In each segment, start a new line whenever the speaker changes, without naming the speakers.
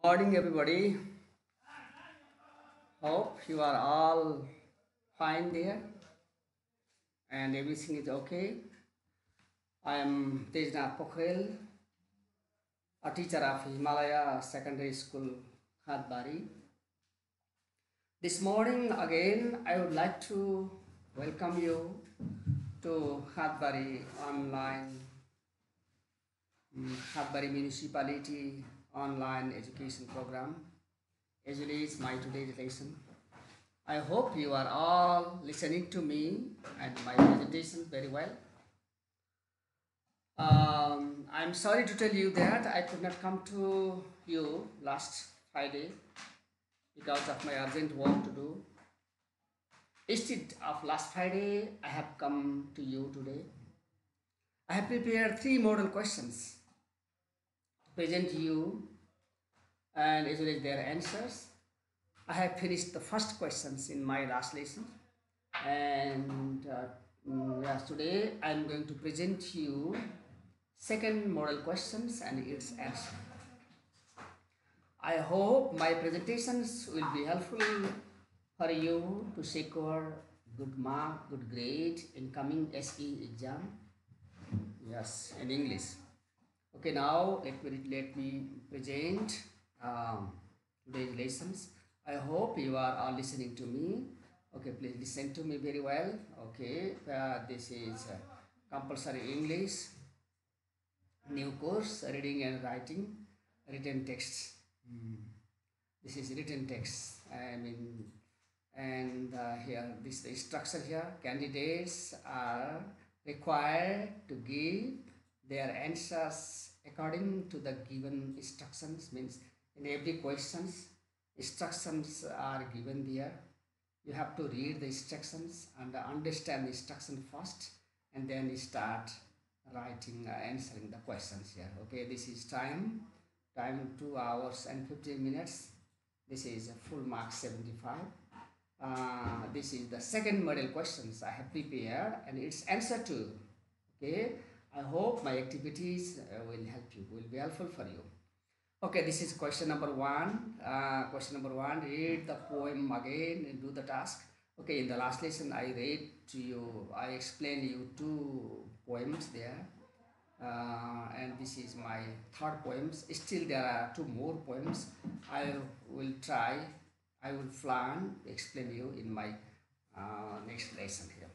Morning, everybody. Hope you are all fine there and everything is okay. I am Tejanath Pokharel, a teacher of Himalaya Secondary School, Khatbari. This morning, again, I would like to welcome you to Khatbari online, Khatbari Municipality online education program. Usually, it's my today's lesson. I hope you are all listening to me and my presentation very well. I'm sorry to tell you that I could not come to you last Friday because of my urgent work to do. Instead of last Friday, I have come to you today. I have prepared three model questions to present you and as well as their answers. I have finished the first questions in my last lesson and yes, today I am going to present you second model questions and its answer. I hope my presentations will be helpful for you to secure good mark, good grade in coming SE exam. Yes, in English. Okay, now let me present today's lessons. I hope you are all listening to me. Okay, please listen to me very well. Okay, this is compulsory English new course reading and writing written text. This is written text. I mean, and here this the structure here. Candidates are required to give their answers according to the given instructions. Means in every questions, instructions are given there. You have to read the instructions and understand the instruction first, and then you start writing answering the questions here. Okay, this is time 2 hours and 15 minutes. This is a full mark 75. This is the second model questions I have prepared and its answer to. Okay, I hope my activities will help you, will be helpful for you. Okay, this is question number one. Question number one, read the poem again and do the task. Okay, in the last lesson I read to you, I explained you two poems there. And this is my third poems. Still there are two more poems. I will try, I will plan to explain you in my next lesson here.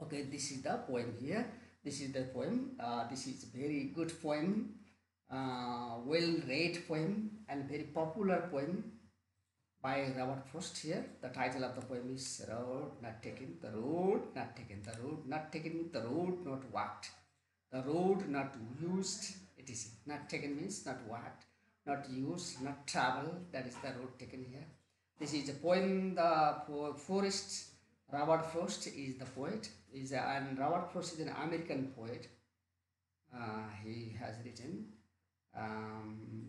Okay, this is the poem here. This is the poem. This is very good poem, well read poem and very popular poem by Robert Frost here. The title of the poem is Road Not Taken. The road not taken. The road not taken means the road not walked. The road not used. It is not taken means not walked, not used, not travel. That is the road taken here. This is a poem. The forest. Robert Frost is the poet. And Robert Frost is an American poet. He has written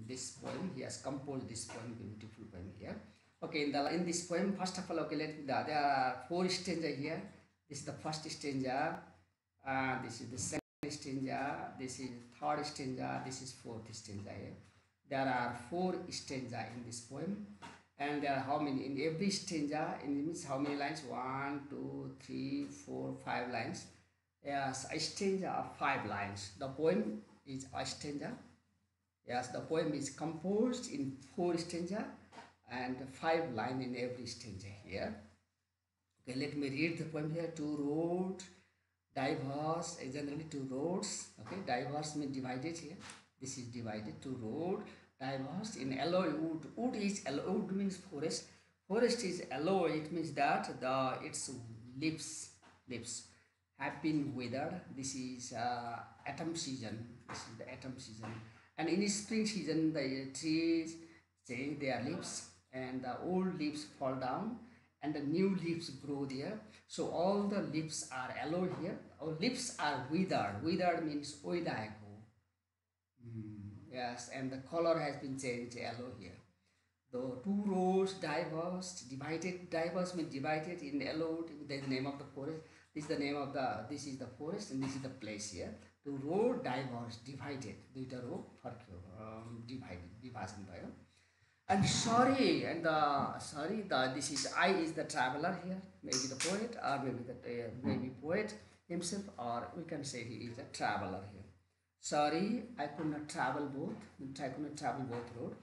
this poem. He has composed this poem, beautiful poem here. Okay, in this poem, first of all, okay, there are four stanzas here. This is the first stanza. This is the second stanza. This is third stanza. This is fourth stanza here. There are four stanzas in this poem, and there are how many in every stanza? In means how many lines? 1, 2, 3, 4, 5 lines. Yes, a stanza of 5 lines. The poem is a stanza. Yes, the poem is composed in 4 stanza and 5 lines in every stanza here. Okay, let me read the poem here. Two roads diverse, generally two roads. Okay, diverse means divided here. This is divided. Two road diverse in alloy wood. Wood is alloy. Wood means forest. Forest is alloy. It means that its leaves have been withered. This is autumn season. This is the autumn season. And in spring season, the trees change their leaves and the old leaves fall down and the new leaves grow there. So all the leaves are yellow here. Our leaves are withered. Withered means oidago. Yes, and the color has been changed yellow here. The two rows diverse, divided. Diverse means divided in yellow. That is the name of the forest. This is the name of the. This is the forest, and this is the place here. Two row diverse, divided. दुईटा row फर्क्यो, divided, विभाजन भयो. And sorry, and the sorry, the this is I is the traveler here, maybe the poet, or maybe the maybe poet himself, or we can say he is a traveler here. Sorry, I could not travel both. I could not travel both road,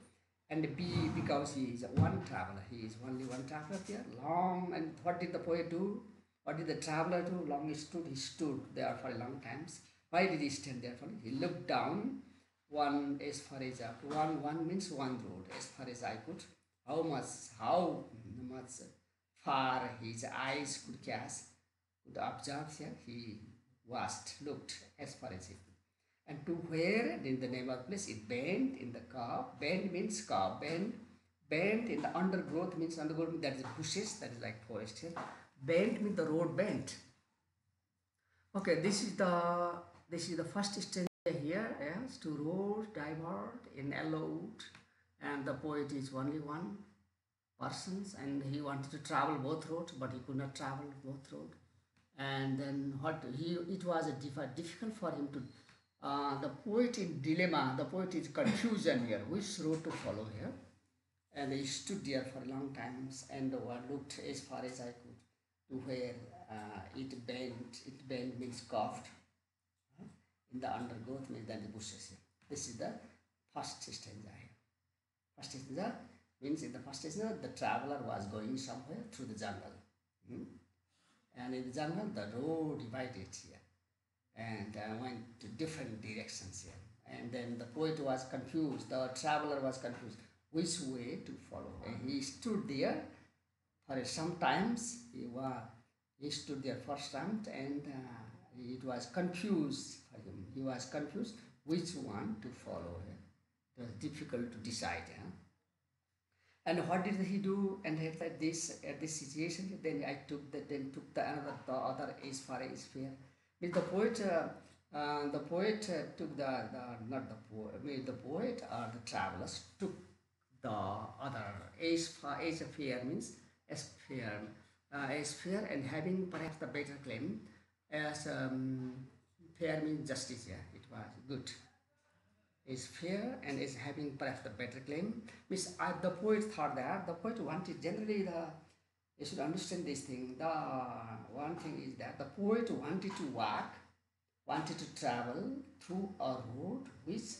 and B because he is one traveler. He is only one traveler here. Long, and what did the poet do? What did the traveler do? Long he stood. He stood there for a long times. Why did he stand there for? He looked down one as far as one means one road as far as I could how much far his eyes could cast could observe here he looked as far as he could and to where in the name of place it bent in the curve bend means curve bend in the undergrowth means undergrowth that is bushes that is like forest here bent means the road bent. Okay, this is the first stage here. Yes, two roads divert in yellow wood, and the poet is only one person, and he wanted to travel both roads, but he could not travel both roads. And then what he it was a difficult for him to. The poet in dilemma. The poet is confusion here. Which road to follow here? And he stood there for a long time and looked as far as I could to where it bent. It bent means coughed in the undergrowth means than the bushes here. This is the first stanza here. First stanza means in the first stanza the traveler was going somewhere through the jungle. Hmm? And in the jungle the road divided here and went to different directions here. And then the poet was confused, the traveler was confused which way to follow. And he stood there for some times. He stood there first time and it was confused for him. He was confused which one to follow. It was difficult to decide. And what did he do? And at this situation, then I took the another the other as far as fair. Means the poet took the not the poet. I mean the poet or the travelers took the other as far as fair means as fair and having perhaps the better claim as fair means justice. Yeah, it was good is fair and is having perhaps the better claim. Means the poet thought that the poet wanted generally the you should understand this thing. The one thing is that the poet wanted to walk, wanted to travel through a road which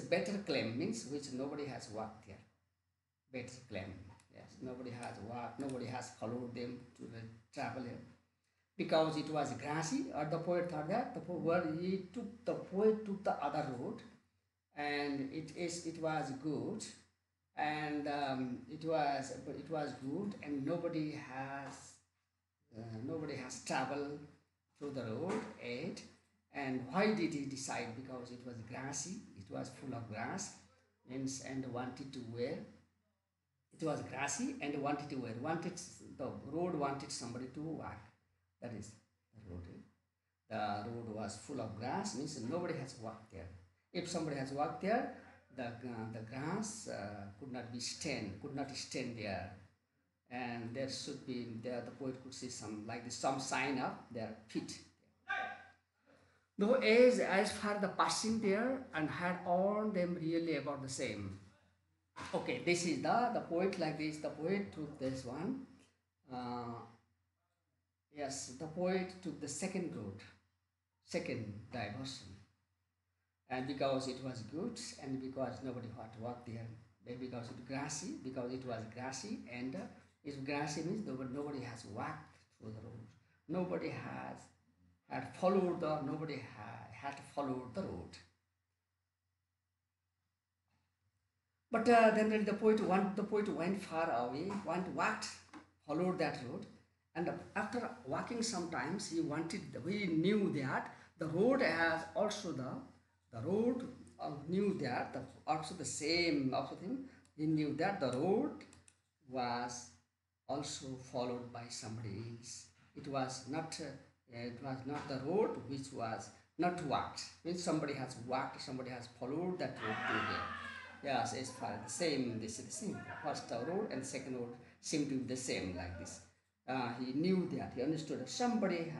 better claim means which nobody has walked there. Better claim. Yes, nobody has walked, nobody has followed them to the travel here because it was grassy. Or the poet thought that the poet took the other road, and it was good, and it was good, and nobody has traveled through the road yet. And why did he decide? Because it was grassy, it was full of grass, and wanted to wear. It was grassy and wanted to wear. Wanted the road wanted somebody to walk. That is the road. The road was full of grass, means nobody has walked there. If somebody has walked there, the grass could not stand there, and there should be there. The poet could see some sign of their feet. Though as far the passing there and had all them really about the same. Okay, this is the poet like this. The poet took this one. Uh, yes, the poet took the second road, second diversion, and because it was good, and because nobody had to walk there, because it was grassy, and if grassy means nobody has walked through the road, nobody had followed nobody had followed the road. But then the poet went far away, walked, followed that road, and after walking sometimes he knew that the road has also the road knew that also the same also thing. He knew that the road was also followed by somebody else. It was not the road which was not walked. Means somebody has walked, somebody has followed that road to there. Yes, it's far the same. This is the same. First road and second road seem to be the same like this. He knew that. He understood that somebody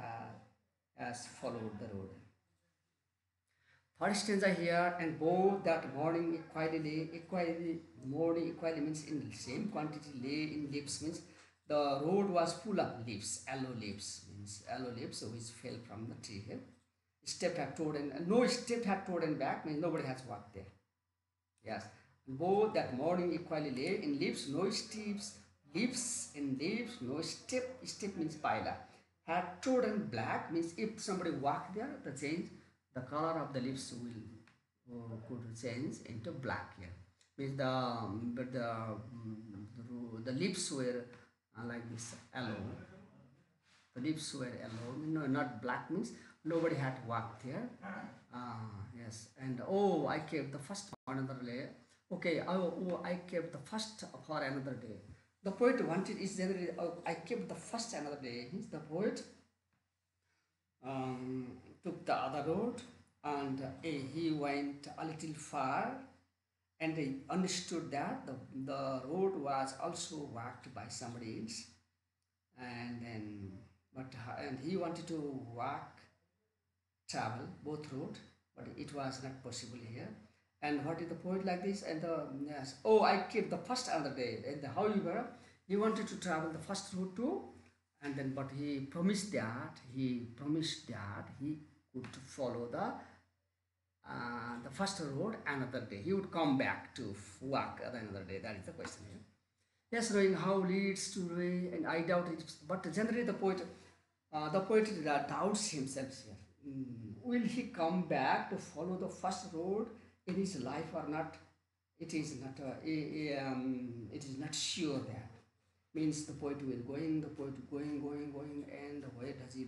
has followed the road. Third stanza here, and both that morning morning equally means in the same quantity lay in leaves means the road was full of leaves, yellow leaves means yellow leaves which fell from the tree here. Step had trodden, no step had trodden back means nobody has walked there. Yes, both that morning equally lay in leaves, no steps, leaves in leaves, no step. Step means pila. Had trodden black means if somebody walked there, the color of the leaves will could change into black here. Means the leaves were like this yellow. The leaves were yellow, no, not black means nobody had walked here. Yes, and oh, I kept the first for another day. Okay, I kept the first for another day. The poet wanted is generally, oh, I kept the first another day. Means the poet um, took the other road and he went a little far and he understood that the road was also walked by somebody else and then and he wanted to walk travel both road but it was not possible here and what is the point like this and the yes oh I kept the first other day and however he wanted to travel the first route too and then but he could follow the first road another day he would come back to walk another day that is the question here. Yes, knowing how leads to way, and I doubt it. But generally, the poet doubts himself here. Will he come back to follow the first road in his life or not? It is not. It is not sure that. Means the poet will going, the poet going, and where does he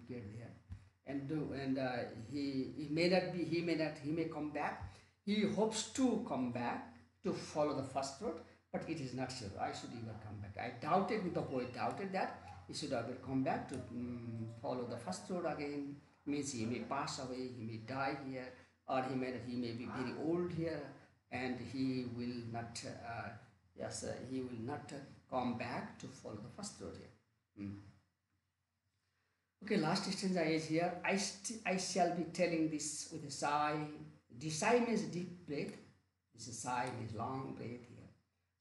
get there? And he may not be. He may come back. He hopes to come back to follow the first road but it is not sure. I should ever come back. I doubted, the poet doubted that he should ever come back to follow the first road again. Means he may pass away, he may die here, or he may be very old here, and he will not. He will not come back to follow the first road here. Okay, last stanza is here. I shall be telling this with a sigh. The sigh means deep breath. This is sigh means long breath here.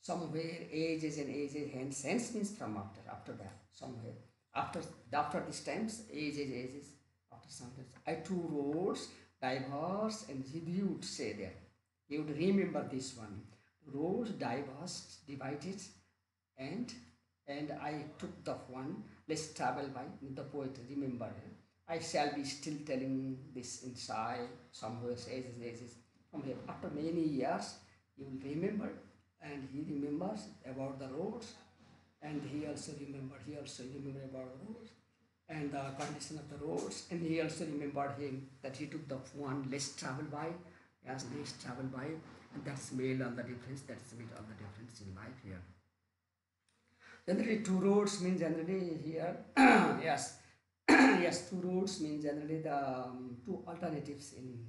Somewhere ages and ages, hence means from after that. Somewhere. After this times, ages, after some times. I two roads, diverse, and he would say there. He would remember this one. Roads diverse, divided, and I took the one less travel by the poet remember I shall be still telling this inside somewhere ages somewhere after many years he will remember and he remembers about the roads and he also remembered about the roads and the condition of the roads and he also remembered him that he took the one less travel by as less travel by and that's made all the difference that's made all the difference in life here. Generally, two roads means generally here, yes, yes, two roads means generally the two alternatives in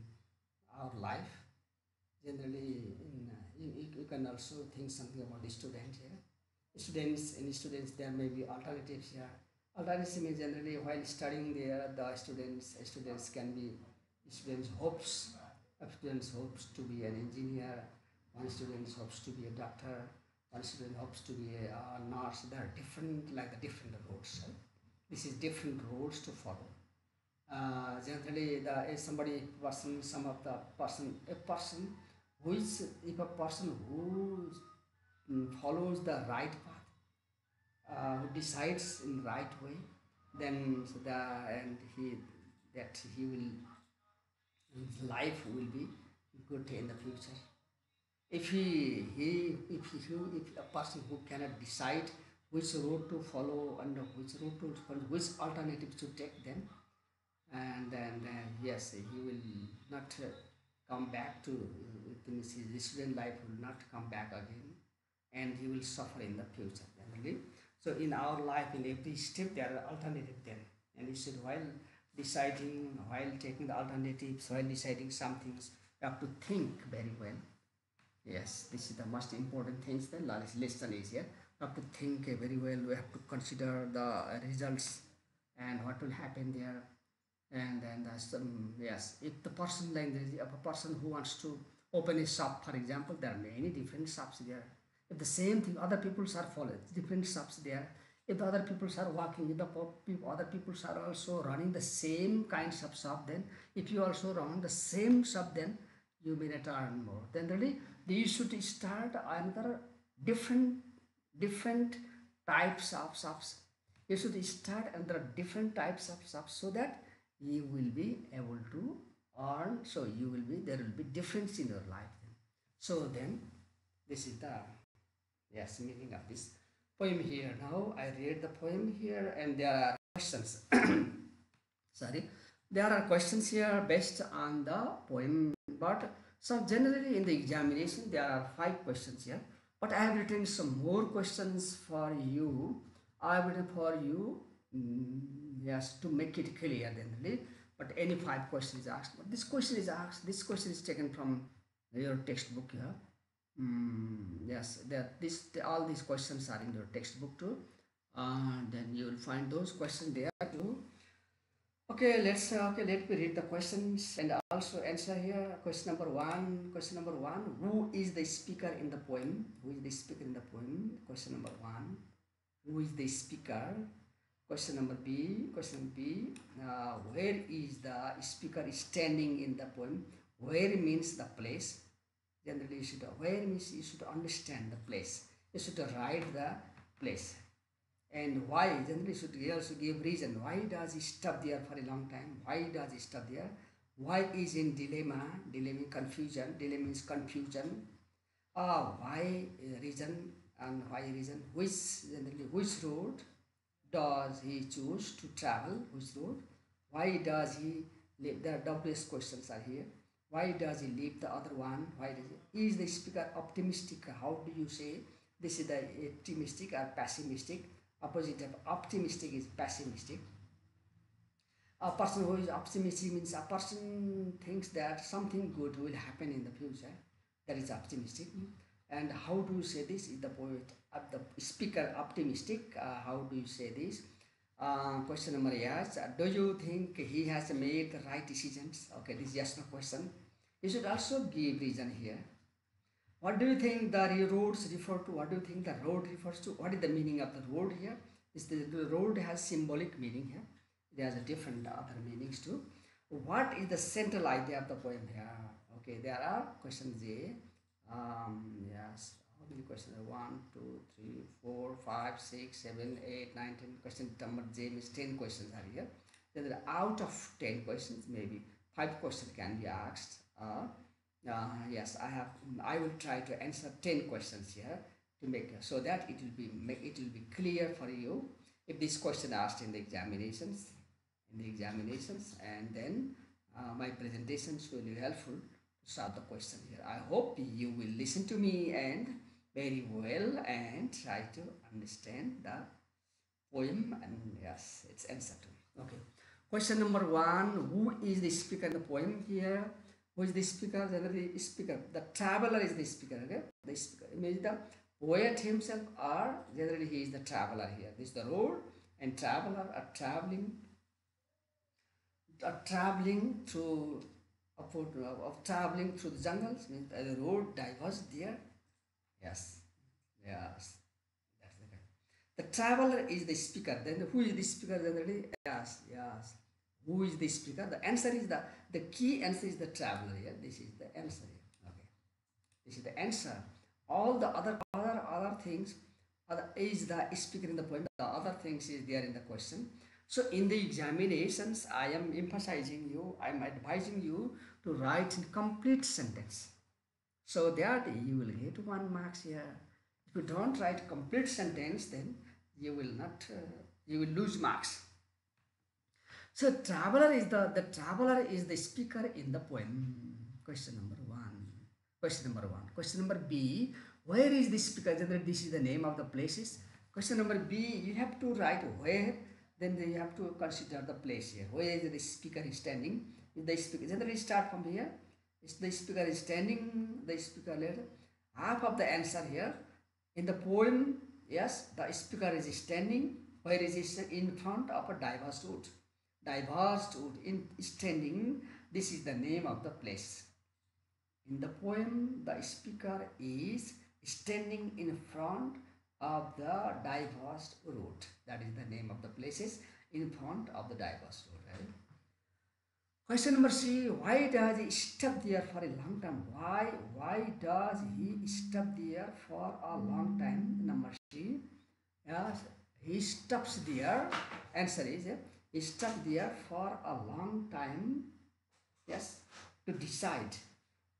our life. Generally, you can also think something about the student here. Students, there may be alternatives here. Alternatives means generally while studying there, the students can be students hopes. Students hopes to be an engineer. One student hopes to be a doctor. One student hopes to be a nurse. There are different, like the different roads. Right? This is different roads to follow. Generally, a person if a person who follows the right path, who decides in the right way, then he will his life will be good in the future. If a person who cannot decide which road to follow and which road to follow, which alternative to take them and then yes he will not come back to his student life will not come back again and he will suffer in the future generally. So in our life in every step there are alternatives then and you should while taking the alternatives while deciding some things you have to think very well. Yes, this is the most important things. The lesson is here. We have to think very well. We have to consider the results and what will happen there. And then some, yes, if the person like this, if a person who wants to open a shop, for example, there are many different shops there. If the same thing, other people are following different shops there. If the other people are working, if the other people are also running the same kinds of shop, then if you also run the same shop, then you may not earn more. Then really, you should start another different different types of shops. You should start under different types of shops so that you will be able to earn. So you will be, there will be difference in your life. So then this is the, yes, meaning of this poem here. Now I read the poem here and there are questions. Sorry, there are questions here based on the poem, but so generally in the examination there are 5 questions here, but I have written some more questions for you. I have written for you, yes, to make it clear generally, but any 5 questions asked, but this question is asked, this question is taken from your textbook here. Yes, that all these questions are in your textbook too. Then you will find those questions there too. Okay, let me read the questions and also answer here. Question number one. Question number one. Who is the speaker in the poem? Who is the speaker in the poem? Question number one. Who is the speaker? Question number B. Question B. Where is the speaker standing in the poem? Where means the place. Generally, you should, where means you should understand the place. You should write the place. And why, generally should also give reason. Why does he stop there for a long time? Why does he stop there? Why is in dilemma? Dilemma, confusion. Dilemma means confusion. Why reason and why reason? Which, generally, which road does he choose to travel? Which road? Why does he leave? The WS questions are here. Why does he leave the other one? Why does he? Is the speaker optimistic? How do you say? This is the optimistic or pessimistic. Opposite of optimistic is pessimistic. A person who is optimistic means a person thinks that something good will happen in the future. That is optimistic. And how do you say this? Is the poet, the speaker optimistic? How do you say this? Question number yes. Do you think he has made the right decisions? Okay, this is just a question. You should also give reason here. What do you think the roads refer to? What do you think the road refers to? What is the meaning of the road here? The road has symbolic meaning here. It has a different other meanings too. What is the central idea of the poem here? Okay, there are questions A. Yes, how many questions? 1, 2, 3, 4, 5, 6, 7, 8, 9, 10. Question number J means 10 questions are here. Then out of 10 questions, maybe 5 questions can be asked. Yes, I will try to answer 10 questions here to make so that it will be clear for you if this question asked in the examinations, and then my presentations will be helpful to solve the question here. I hope you will listen to me and very well and try to understand the poem and yes, its answer to. Okay. Question number 1. Who is the speaker in the poem here? Who is the speaker? The speaker. The traveler is the speaker. Okay? The speaker. Imagine the poet himself, or generally he is the traveler here. This is the road, and traveler are traveling through traveling through the jungles. Means the road diverges there. Yes, yes. That's the right. The traveler is the speaker. Then who is the speaker generally? Yes, yes. Who is the speaker? The answer is the key answer is the traveler here. This is the answer here. Okay. This is the answer. All the other things is the speaker in the poem. The other things is there in the question. So in the examinations, I am emphasizing you, I am advising you to write in complete sentence. So that you will get 1 marks here. If you don't write complete sentence, then you will not, you will lose marks. So traveler is the traveler is the speaker in the poem. Question number 1. Question number 1. Question number B. Where is the speaker? This is the name of the places. Question number B. You have to write where. Then you have to consider the place here. Where is the speaker is standing? If the speaker generally start from here. If the speaker is standing, the speaker later. Half of the answer here. In the poem, yes, the speaker is standing. Where is he? In front of a diverse road. diverse wood in standing. This is the name of the place. In the poem, the speaker is standing in front of the diverse road. That is the name of the places in front of the diverse road. Right? Question number C. Why does he stop there for a long time? Why does he stop there for a long time? Number C. Yes, he stops there. Answer is he stopped there for a long time. Yes, to decide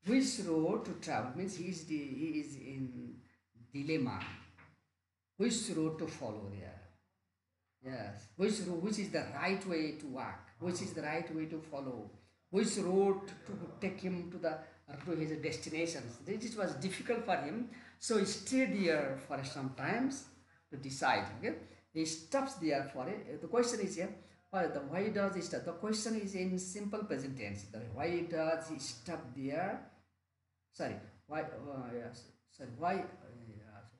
which road to travel. Means he is in dilemma. Which road to follow there? Yes. Which is the right way to walk? Which is the right way to follow? Which road to take him to his destinations? This was difficult for him, so he stayed there for some times to decide. Okay, he stops there for it. The question is here. Why does he stop? The question is in simple present tense. Why does he stop there? Sorry. Why? Yes. Sorry. Why? Yes.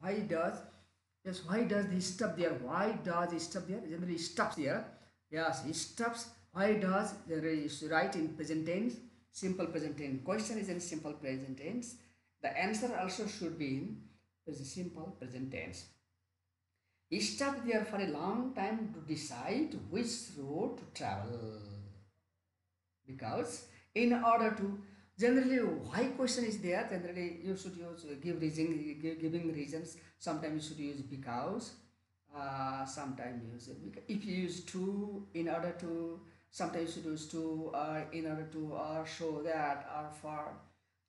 Why does? Yes, why does he stop there? Why does he stop there? Generally, he stops there. Yes, he stops. Why does? Generally, is right in present tense, simple present tense. Question is in simple present tense. The answer also should be in simple present tense. He stopped there for a long time to decide which road to travel. Because in order to generally why question is there, generally you should use giving reasons. Sometimes you should use because, sometimes use if you use to in order to, sometimes you should use to in order to, or show that, or for.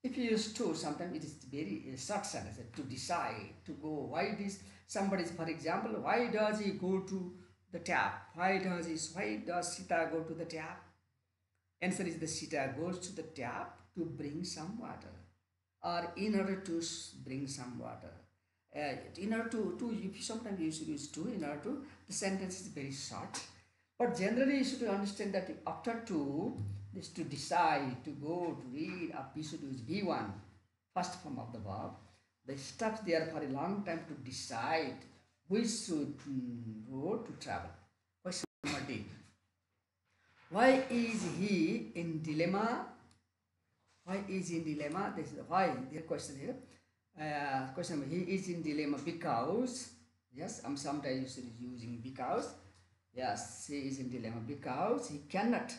If you use to, sometimes it is very short sentence to decide to go. Why this somebody, for example, why does he go to the tap? Why does Sita go to the tap? Answer is the Sita goes to the tap to bring some water, or in order to bring some water. In order to if sometimes you should use to, in order to, the sentence is very short. But generally you should understand that after to, is to decide, to go, to read, or we should use V1, first form of the verb. They stops there for a long time to decide which road to travel. Question number D. Why is he in dilemma? Why is he in dilemma? This is why. The question here. Question number, he is in dilemma because, yes, I'm sometimes using because. Yes, he is in dilemma because he cannot.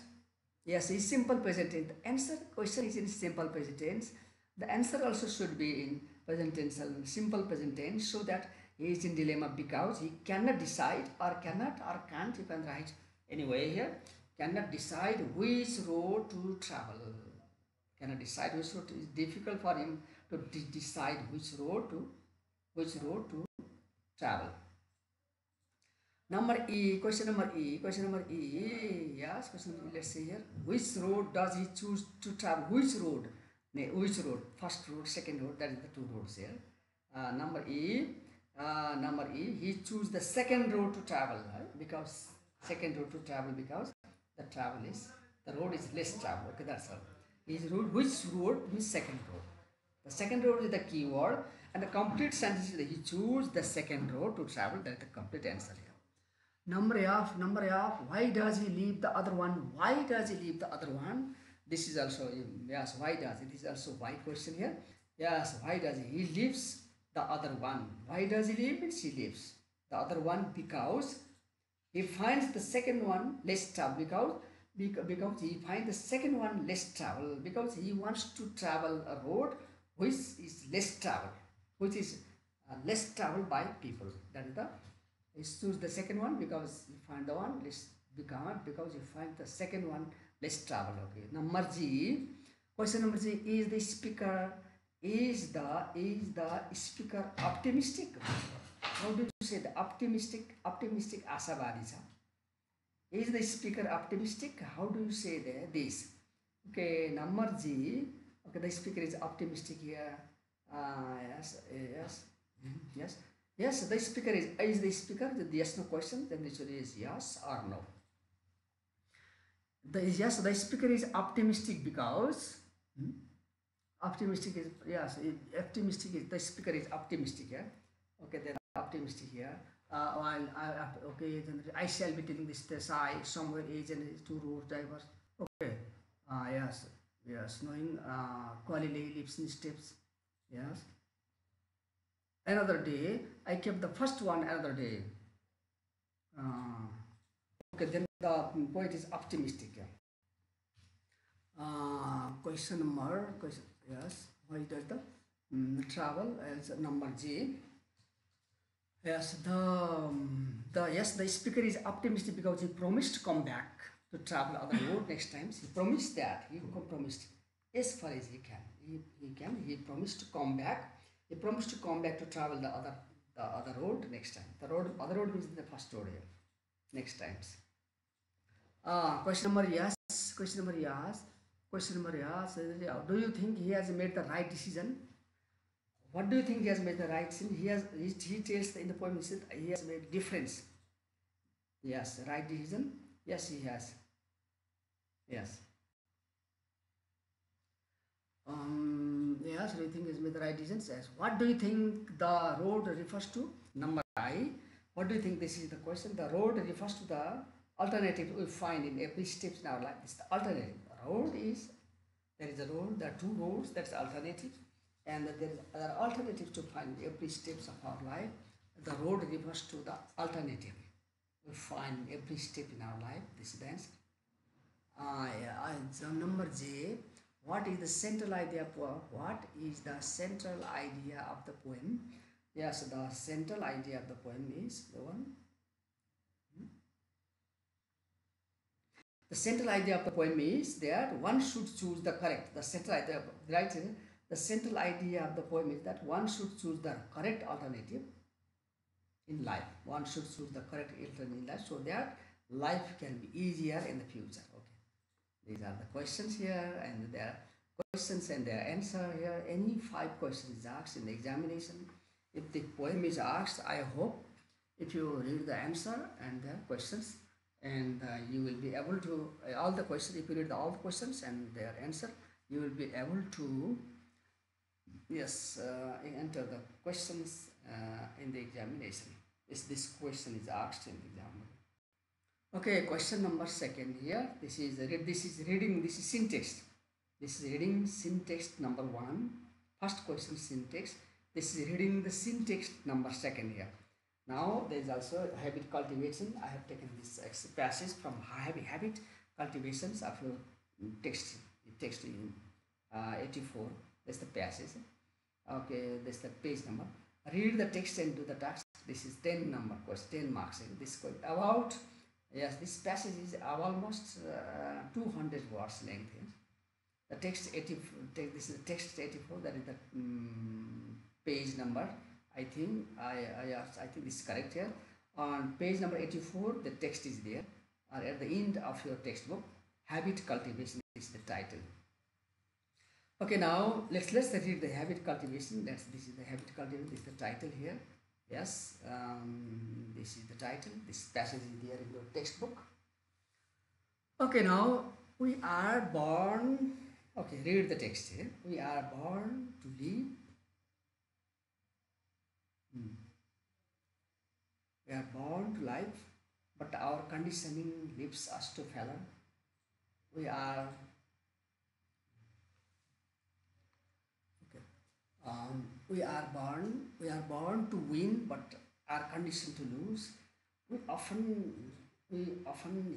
Yes, he is simple present tense. The answer question is in simple present tense. The answer also should be in present tense, simple present tense, so that he is in dilemma because he cannot decide, or cannot, or can't, you can write anyway here, cannot decide which road to travel. Cannot decide which road. It is difficult for him to decide which road to travel. Number E, question number E, question number E, yes, question number E, let's see here. Which road does he choose to travel? Which road? Which road? First road, second road, that is the two roads here. Number E, he choose the second road to travel, right? Because second road to travel, because the road is less travel, okay, that's all. His road, which road? His second road. The second road is the keyword, and the complete sentence is that he choose the second road to travel. That is the complete answer here. Number F. Why does he leave the other one? Why does he leave the other one? This is also, yes, why does it? This is also why question here. Yes, why does he leaves the other one? Why does he leave? Means he leaves the other one because he finds the second one less travel. Because he finds the second one less travel, because he wants to travel a road which is less travel, which is less traveled by people. That is the, he choose the second one because you find the one less, because you find the second one less travel. Okay. Number G. Question number G. Is the speaker optimistic? How do you say the optimistic? Optimistic ashabadi cha. Is the speaker optimistic? How do you say this? Okay, number G. Okay, the speaker is optimistic here. Yes. The speaker is the speaker. The yes no question. Then the answer is yes or no. The speaker is optimistic because optimistic is, yes. Optimistic is, the speaker is optimistic here. Okay, then optimistic here. while okay, then I shall be telling this test. I somewhere is and is two road drivers. Okay. Yes, yes. Knowing quality lives in steps. Yes. Another day, I kept the first one. Another day. Uh, okay. Then the poet is optimistic. Yeah. Question number. Question. Yes. Why does the travel as number G? Yes, the speaker is optimistic because he promised to come back to travel other road next time. He promised that promised as far as he can. He promised to come back. He promised to come back to travel the other road next time. The road other road means the first road here. Next times. Question number yes. Question number yes. Question number yes. Do you think he has made the right decision? What do you think he has made the right decision? He tells in the poem he has made difference. Yes, right decision. Yes, he has. Yes. Yes, do you think he has made the right decision? Yes. What do you think the road refers to? Number I. What do you think? This is the question. The road refers to the alternative we find in every step in our life. This is the alternative. The road is there is a road. There are two roads. That's alternative, and there are alternatives to find every steps of our life. The road refers to the alternative we find every step in our life. This is the answer. Yeah, so number J. What is the central idea of what is the central idea of the poem? Yes, the central idea of the poem is the one. The central idea of the poem is that one should choose the correct. The central idea, right? The central idea of the poem is that one should choose the correct alternative in life. One should choose the correct alternative in life so that life can be easier in the future. Okay. These are the questions here, and there are questions and their answer here. Any 5 questions is asked in the examination. If the poem is asked, I hope if you read the answer and the questions, and you will be able to all the questions. If you read all the questions and their answer, you will be able to yes enter the questions in the examination. This question is asked in the exam. Okay, question number second here. This is reading. This is syntax. This is reading syntax number 1. First question syntax. This is reading the syntax number 2 here. Now there is also habit cultivation. I have taken this passage from habit cultivations of your text in 84. That's the passage. Okay, that's the page number. Read the text and do the task. This is 10 number question, 10 marks. This about yes, this passage is almost 200 words length. Yes. The text 84. This is the text 84. That is the page number. I think I think this is correct here. On page number 84, the text is there. Or at the end of your textbook, habit cultivation is the title. Okay, now let's read the habit cultivation. This is the habit cultivation. This is the title here. Yes, this is the title. This passage is there in your textbook. Okay, now we are born. Okay, read the text here. We are born to live. We are born to life, but our conditioning leaves us to failure. We are okay. We are born to win, but are conditioned to lose. We often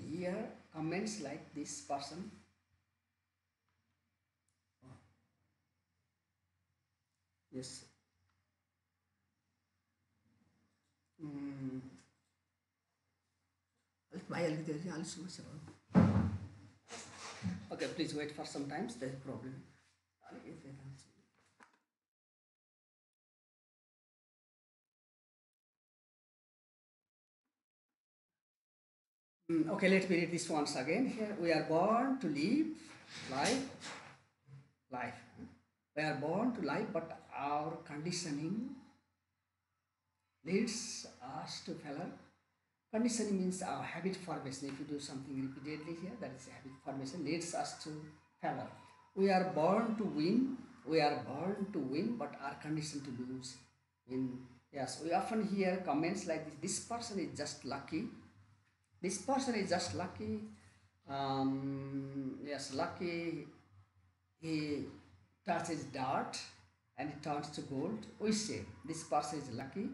hear comments like this person. Yes. Mm. Okay, please wait for some time. There's a problem. Okay, let me read this once again. Here we are born to live life. We are born to life, but our conditioning leads us to failure. Conditioning means our habit formation. If you do something repeatedly here, that is habit formation, leads us to failure. We are born to win. We are born to win, but are conditioned to lose in Yes, we often hear comments like this person is just lucky. This person is just lucky. Yes, lucky he touches dirt and it turns to gold. We say this person is lucky.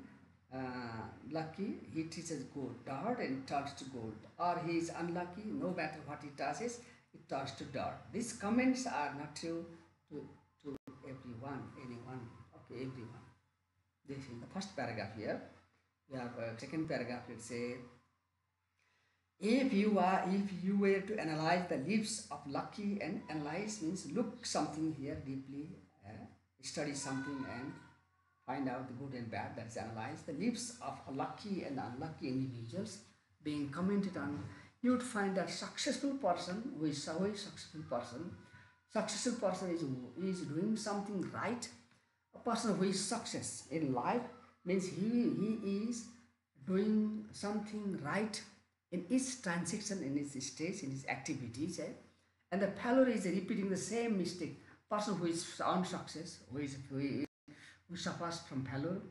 Lucky he touches gold, dirt and it turns to gold. Or he is unlucky, no matter what he touches, it turns to dirt. These comments are not true to, to everyone, anyone, okay, everyone. This is the first paragraph here. We have a second paragraph. Let's say, if you were to analyze the lives of Lucky, and analyze means look something here deeply, study something and find out the good and bad. That's analyze the lives of lucky and unlucky individuals being commented on. You would find that successful person who is a very successful person is doing something right. A person who is success in life means he is doing something right in each transaction, in his stage, in his activities, and the failure is repeating the same mistake. Person who is unsuccess, who suffers from failure,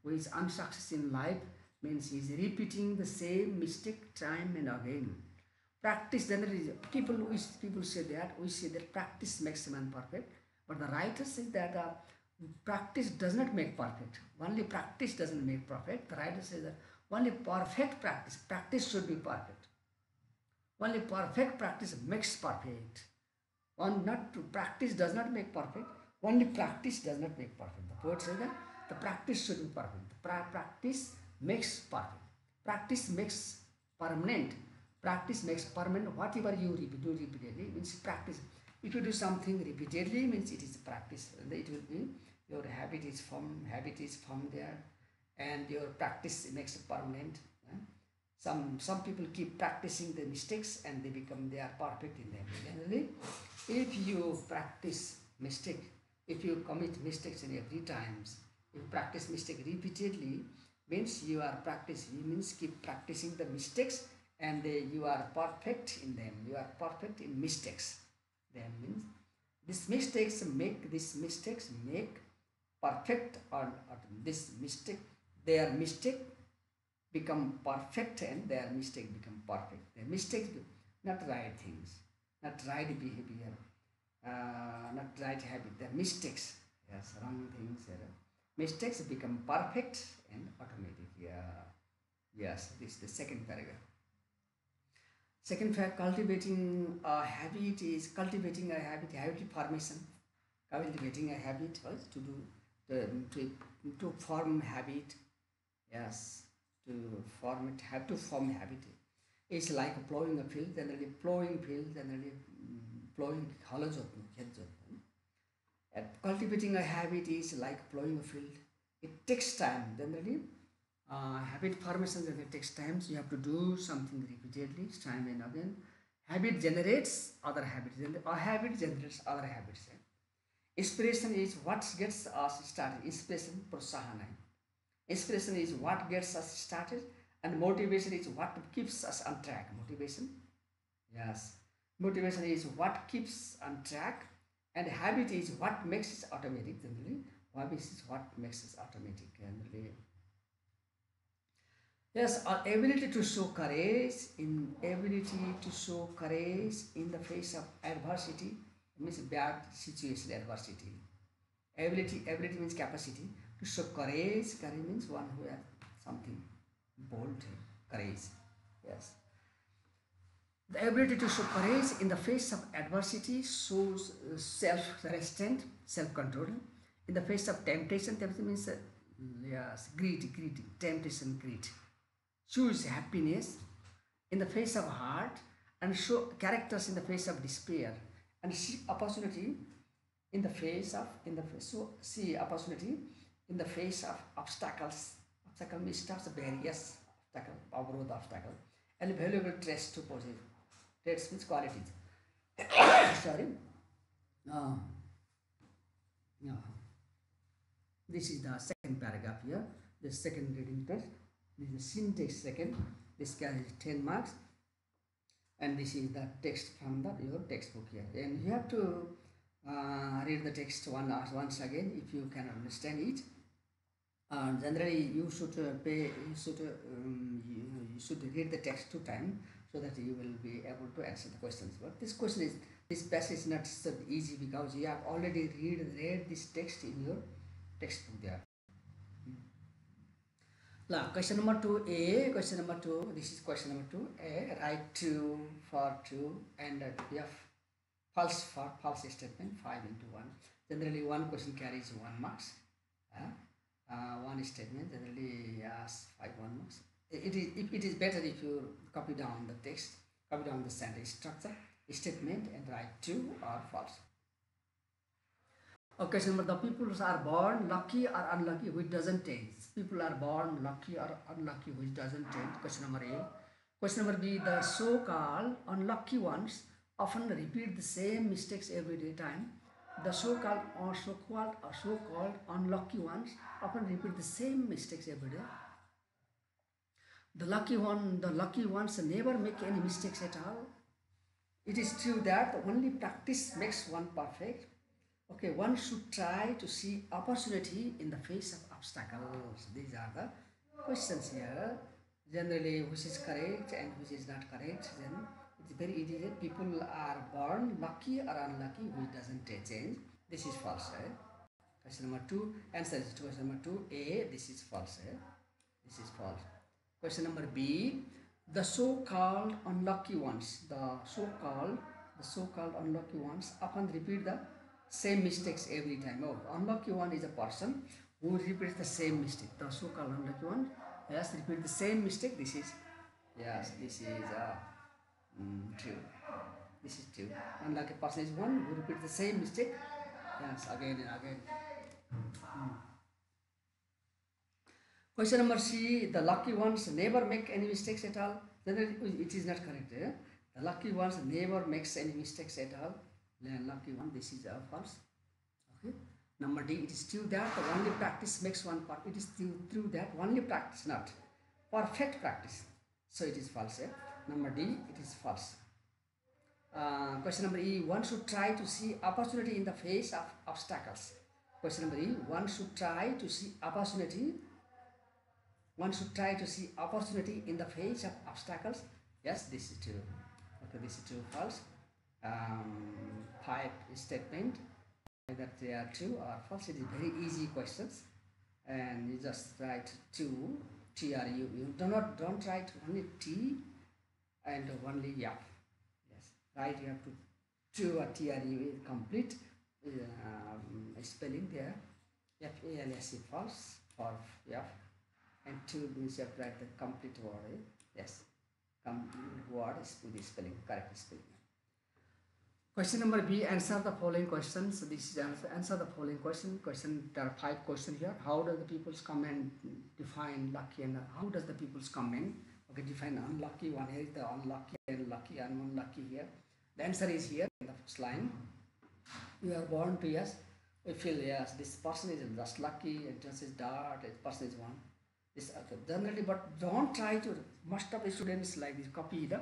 who is unsuccess in life, means he is repeating the same mistake time and again. Practice generally, people say that, we say that practice makes a man perfect, but the writer says that practice does not make perfect. Only practice doesn't make perfect. The writer says that only perfect practice should be perfect. Only perfect practice makes perfect. One not to practice does not make perfect. Only practice does not make perfect. The poet says that the practice should be perfect. The practice makes perfect. Practice makes permanent. Practice makes permanent. Whatever you do repeatedly means practice. If you do something repeatedly means it is practice. And it will be your habit is formed there, and your practice makes it permanent. Some people keep practicing the mistakes and they are perfect in them. Generally, if you practice mistake, if you commit mistakes in every times, if you practice mistake repeatedly, means you are practicing, means keep practicing the mistakes, and you are perfect in them. You are perfect in mistakes. Then means these mistakes make perfect, or this mistake, their mistake become perfect and their mistake become perfect. Their mistakes, not right things, not right behavior, not right habit. Their mistakes, yes, wrong things. Mistakes become perfect and automatic. Yeah, yes. This is the second paragraph. Second fact, cultivating a habit is cultivating a habit formation. Cultivating a habit was to do to form habit. Yes, to form it, have to form habit. It's like plowing a field, generally plowing field, generally plowing hollow jotnu, khet jotnu. And cultivating a habit is like plowing a field. It takes time. Generally, habit formation generally takes time. So you have to do something repeatedly, time and again. Habit generates other habits. A habit generates other habits. Inspiration is what gets us started. Inspiration, prosahana. Inspiration is what gets us started, and motivation is what keeps us on track. Motivation, yes. Motivation is what keeps on track, and habit is what makes it automatic. Generally, habit is what makes it automatic. Generally, yes. Our ability to show courage in the face of adversity means bad situation, adversity. Ability means capacity. To show courage means one who has something bold, courage. Yes. The ability to show courage in the face of adversity shows self-restraint, self-control. In the face of temptation means yes, greed, temptation, greed. Choose happiness in the face of heart, and show characters in the face of despair, and see opportunity in the face of so see opportunity in the face of obstacles. Obstacle means barriers, obstacle, and valuable traits to possess. Traits means qualities. Sorry. No. No. This is the second paragraph here. The second reading test. This is the syntax second. This carries 10 marks. And this is the text from your textbook here. And you have to read the text once again if you can understand it. Generally, you should read the text 2 times so that you will be able to answer the questions. But this passage is not so easy because you have already read this text in your textbook there. Now, question number 2a, question number 2, this is question number 2a, write 2 for 2 and f false for false statement 5 into 1. Generally, one question carries 1 marks. One statement generally has 1 marks. It is better if you copy down the text, copy down the sentence structure, statement and write 2 or false. Okay, so the people are born lucky or unlucky, which doesn't change. People are born lucky or unlucky, which doesn't change. Question number A. Question number B. The so-called unlucky ones often repeat the same mistakes every day time. The so-called unlucky ones often repeat the same mistakes every day. The lucky ones never make any mistakes at all. It is true that only practice makes one perfect. Okay, one should try to see opportunity in the face of obstacles. These are the questions here. Generally, which is correct and which is not correct. Then it's very easy. People are born lucky or unlucky, which doesn't change. This is false. Question number 2. Answer is to question number 2. This is false. This is false. Question number B. The so-called unlucky ones. The so-called unlucky ones often repeat the same mistakes every time. Oh, unlucky one is a person who repeats the same mistake. The so-called unlucky one has repeat the same mistake. This is true. This is true. Unlucky person is one who repeats the same mistake. Yes, again and again. Question number C. The lucky ones never make any mistakes at all. Then it is not correct. The lucky ones never makes any mistakes at all. Lucky one, this is false. Okay. Number D, it is true that only practice makes one part. It is true that only practice, not perfect practice. So it is false. Number D, it is false. Question number E, one should try to see opportunity in the face of obstacles. Question number E, one should try to see opportunity. One should try to see opportunity in the face of obstacles. Yes, this is true. Okay, this is true, false. 5 statement whether they are true or false. It is very easy questions, and you just write 2 T or U. You don't write only T and only F. Yes, right. You have to 2 or T or U complete spelling there. FALSE false for F, and 2 means you have to write the complete word. Yes, complete word is with the spelling, correct spelling. Question number B, answer the following questions. This is answer the following question. There are 5 questions here. How does the people's comment define lucky and how does the people's comment define unlucky? One here is the unlucky and lucky and unlucky here. The answer is here in the first line. You are born to yes. We feel yes, this person is just lucky and just is dart, this person is one. This generally, but don't try to. Most of the students like this copy the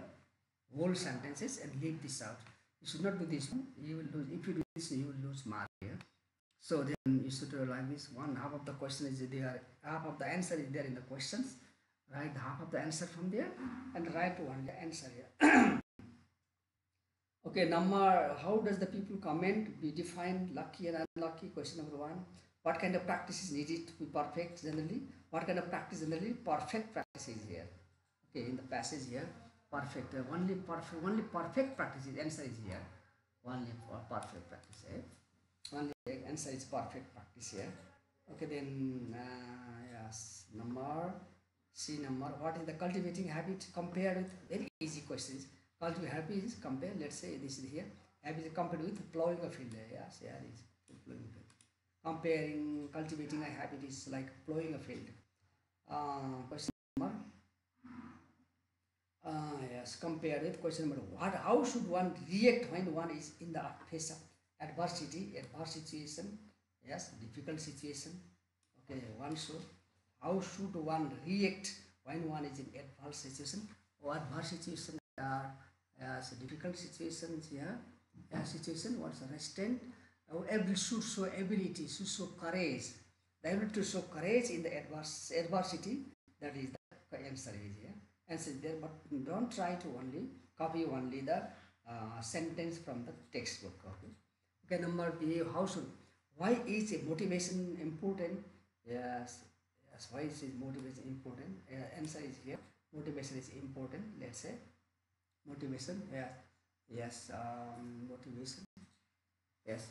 whole sentences and leave this out. You should not do this one. You will lose. If you do this, you will lose mark here. So then you should like this. One half of the question is there. Half of the answer is there in the questions. Write half of the answer from there and write one the answer here. Okay, number. How does the people comment be defined lucky and unlucky? Question number 1. What kind of practice is needed to be perfect generally? What kind of practice generally? Perfect practice is here. Okay, in the passage here. Perfect. Only perfect practice is answer is here. Only for perfect practice. Only answer is perfect practice here. Okay, then yes, number C number. What is the cultivating habit compared with? Very easy questions. Cultivating habit is compare. Let's say this is here. Habit is compared with plowing a field. Yes, yeah, it is plowing a field. Comparing cultivating a habit is like plowing a field. Question number. Yes, compared with question number 1. How should one react when one is in the face of adversity, adverse situation? Yes, difficult situation. Okay, how should one react when one is in adverse situation or adverse situation? Yes, difficult situations here. Situation what's a restraint. Should show ability, should show courage. The ability to show courage in the adversity. That is the answer is here. Answer is there, but don't try to only copy only the sentence from the textbook. Okay. Okay. Number B. Why is motivation important? Yes. Yes. Why is motivation important? Answer is here. Motivation is important. Let's say motivation. Yeah. Yes. Motivation. Yes.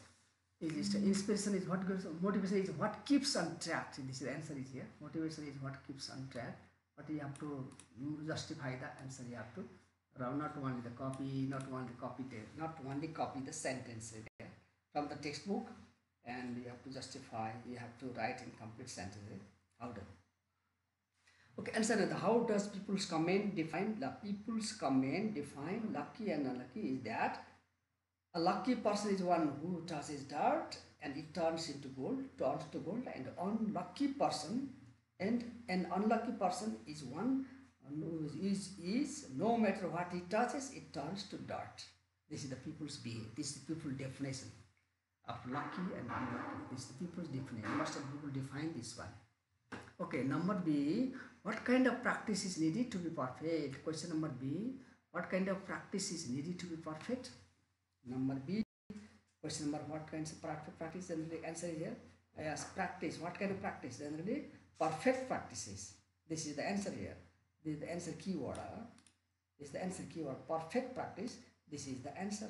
Inspiration is what goes. Motivation is what keeps on track. See, this is the answer is here. Motivation is what keeps on track. But you have to justify the answer. You have to not only the copy, not only copy the sentence from the textbook, and you have to justify. You have to write in complete sentence. How do? Okay, answer. How does people's comment define? The people's comment define lucky and unlucky is that a lucky person is one who touches dirt and it turns into gold, and unlucky person and an unlucky person is one who is no matter what he touches, it turns to dirt. This is the people's behavior. This is the people's definition of lucky and unlucky. This is the people's definition. Most of people define this one. Okay, number B. What kind of practice is needed to be perfect? Question number B. What kind of practice is needed to be perfect? Number B. Question number, what kinds of practice? Generally, answer is here. Yes, practice. What kind of practice? Generally, perfect practices. This is the answer here. This is the answer keyword. This is the answer keyword. Perfect practice. This is the answer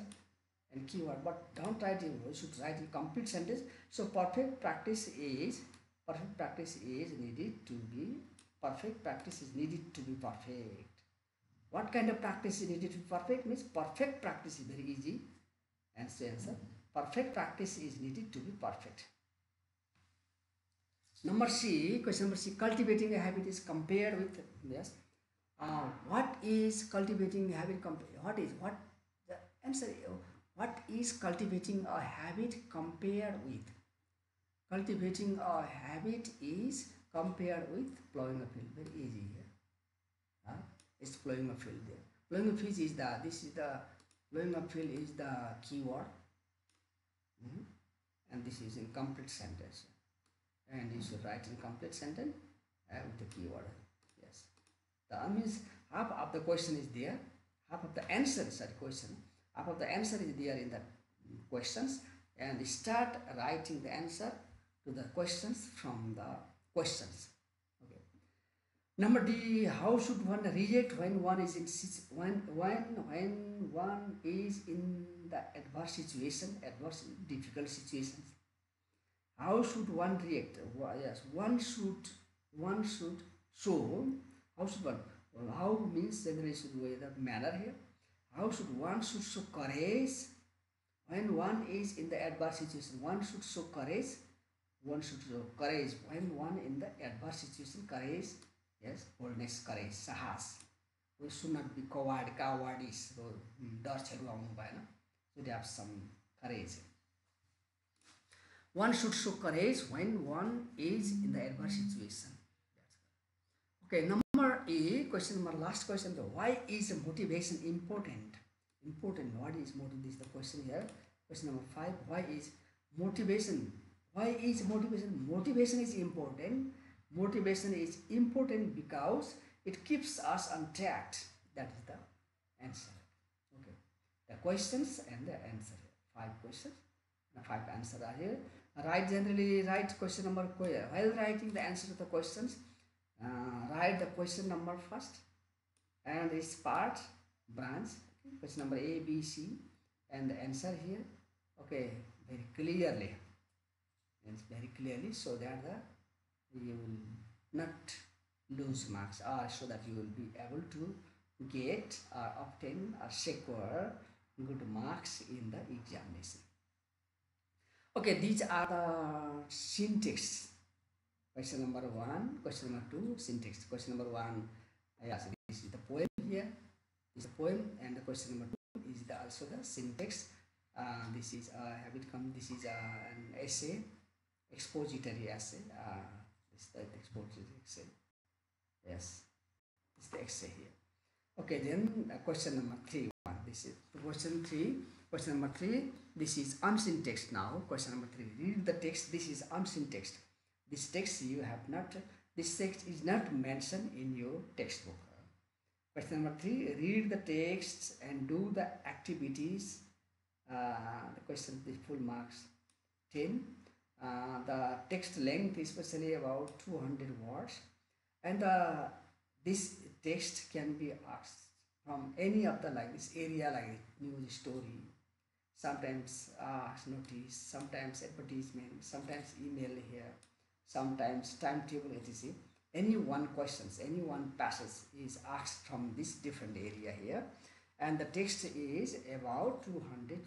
and keyword. But don't write it. You should write in complete sentence. So perfect practice is needed to be perfect. Practice is needed to be perfect. What kind of practice is needed to be perfect? Means perfect practice is very easy. Answer. Perfect practice is needed to be perfect. Number C, question number C, cultivating a habit is compared with, yes. What is cultivating a habit the answer, what is cultivating a habit compared with? Cultivating a habit is compared with plowing a field. Very easy here. It's plowing a field there. Plowing a field is plowing a field is the keyword. And this is in complete sentence. And you should write in complete sentence with the keyword. Yes. That means half of the question is there. Half of the answer is that question. Half of the answer is there in the questions. And start writing the answer to the questions from the questions. Okay. Number D. How should one react when one is in when one is in the adverse situation, difficult situations? How should one react? Yes, one should show. How should one? Well, how means generally should be the manner here. How should one show courage when one is in the adverse situation? One should show courage. One should show courage when one in the adverse situation. Courage, yes, boldness, courage, sahas. We should not be cowardice. So, should have some courage. One should show courage when one is in the adverse situation. Okay, number A, question number, last question. Why is motivation important? Important. What is motivation? This is the question here. Question number 5. Why is motivation? Why is motivation? Motivation is important. Motivation is important because it keeps us on track. That is the answer. Okay. The questions and the answer. 5 questions. 5 answers are here. Generally write question number while writing the answer to the questions. Write the question number first and its part branch. Okay. Question number A, B, C, and the answer here. Okay, very clearly. It's very clearly so that you will not lose marks, or so that you will be able to get or obtain or secure good marks in the examination. Okay, these are the syntax. Question number 1, question number 2, syntax. Question number 1, yes, this is the poem here. This is the poem, and the question number 2 is also the syntax. This is this is an essay, expository essay. This is the expository essay. Yes, this is the essay here. Okay, then question number 3. This is question 3. Question number 3. This is unsyntaxed now. Question number 3. Read the text. This is unsyntaxed. This text you have not, this text is not mentioned in your textbook. Question number 3, read the texts and do the activities. The question, the full marks 10. The text length is especially about 200 words, and this text can be asked from any of the like this area, like news story, sometimes notice, sometimes advertisement, sometimes email here, sometimes timetable, etc. Any one questions, any one passage is asked from this different area here, and the text is about 200